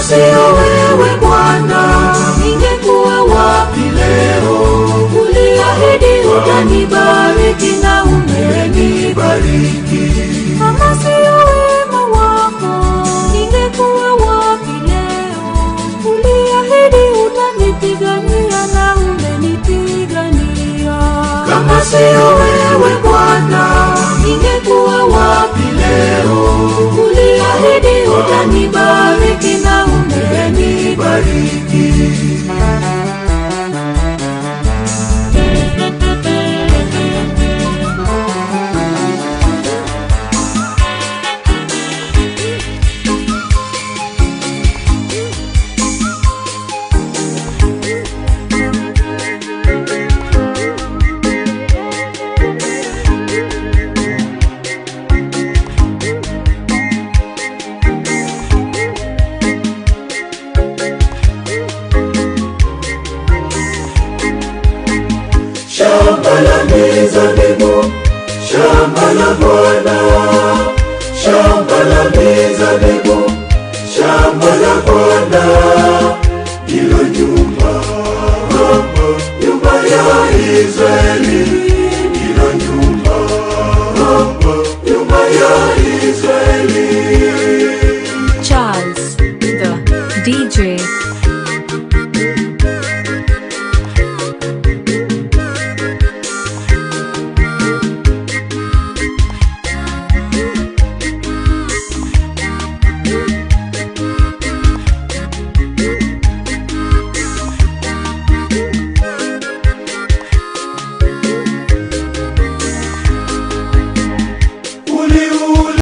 sio wewe Bwana, ningekuwa wapi leo? Uliahidi utanibariki na umenibariki. Kama sio wema wako, ningekuwa wapi leo? Uliahidi utanipigania na umenipigania. Kama sio wewe Bwana, ningekuwa wapi leo? Uliahidi utanibariki na umenibariki. Shamba la mizabibu, shamba la Bwana. Shamba la mizabibu, shamba la Bwana. Ndilo nyumba ya Israeli. Ndilo nyumba ya Israeli.
Charles, the DJ.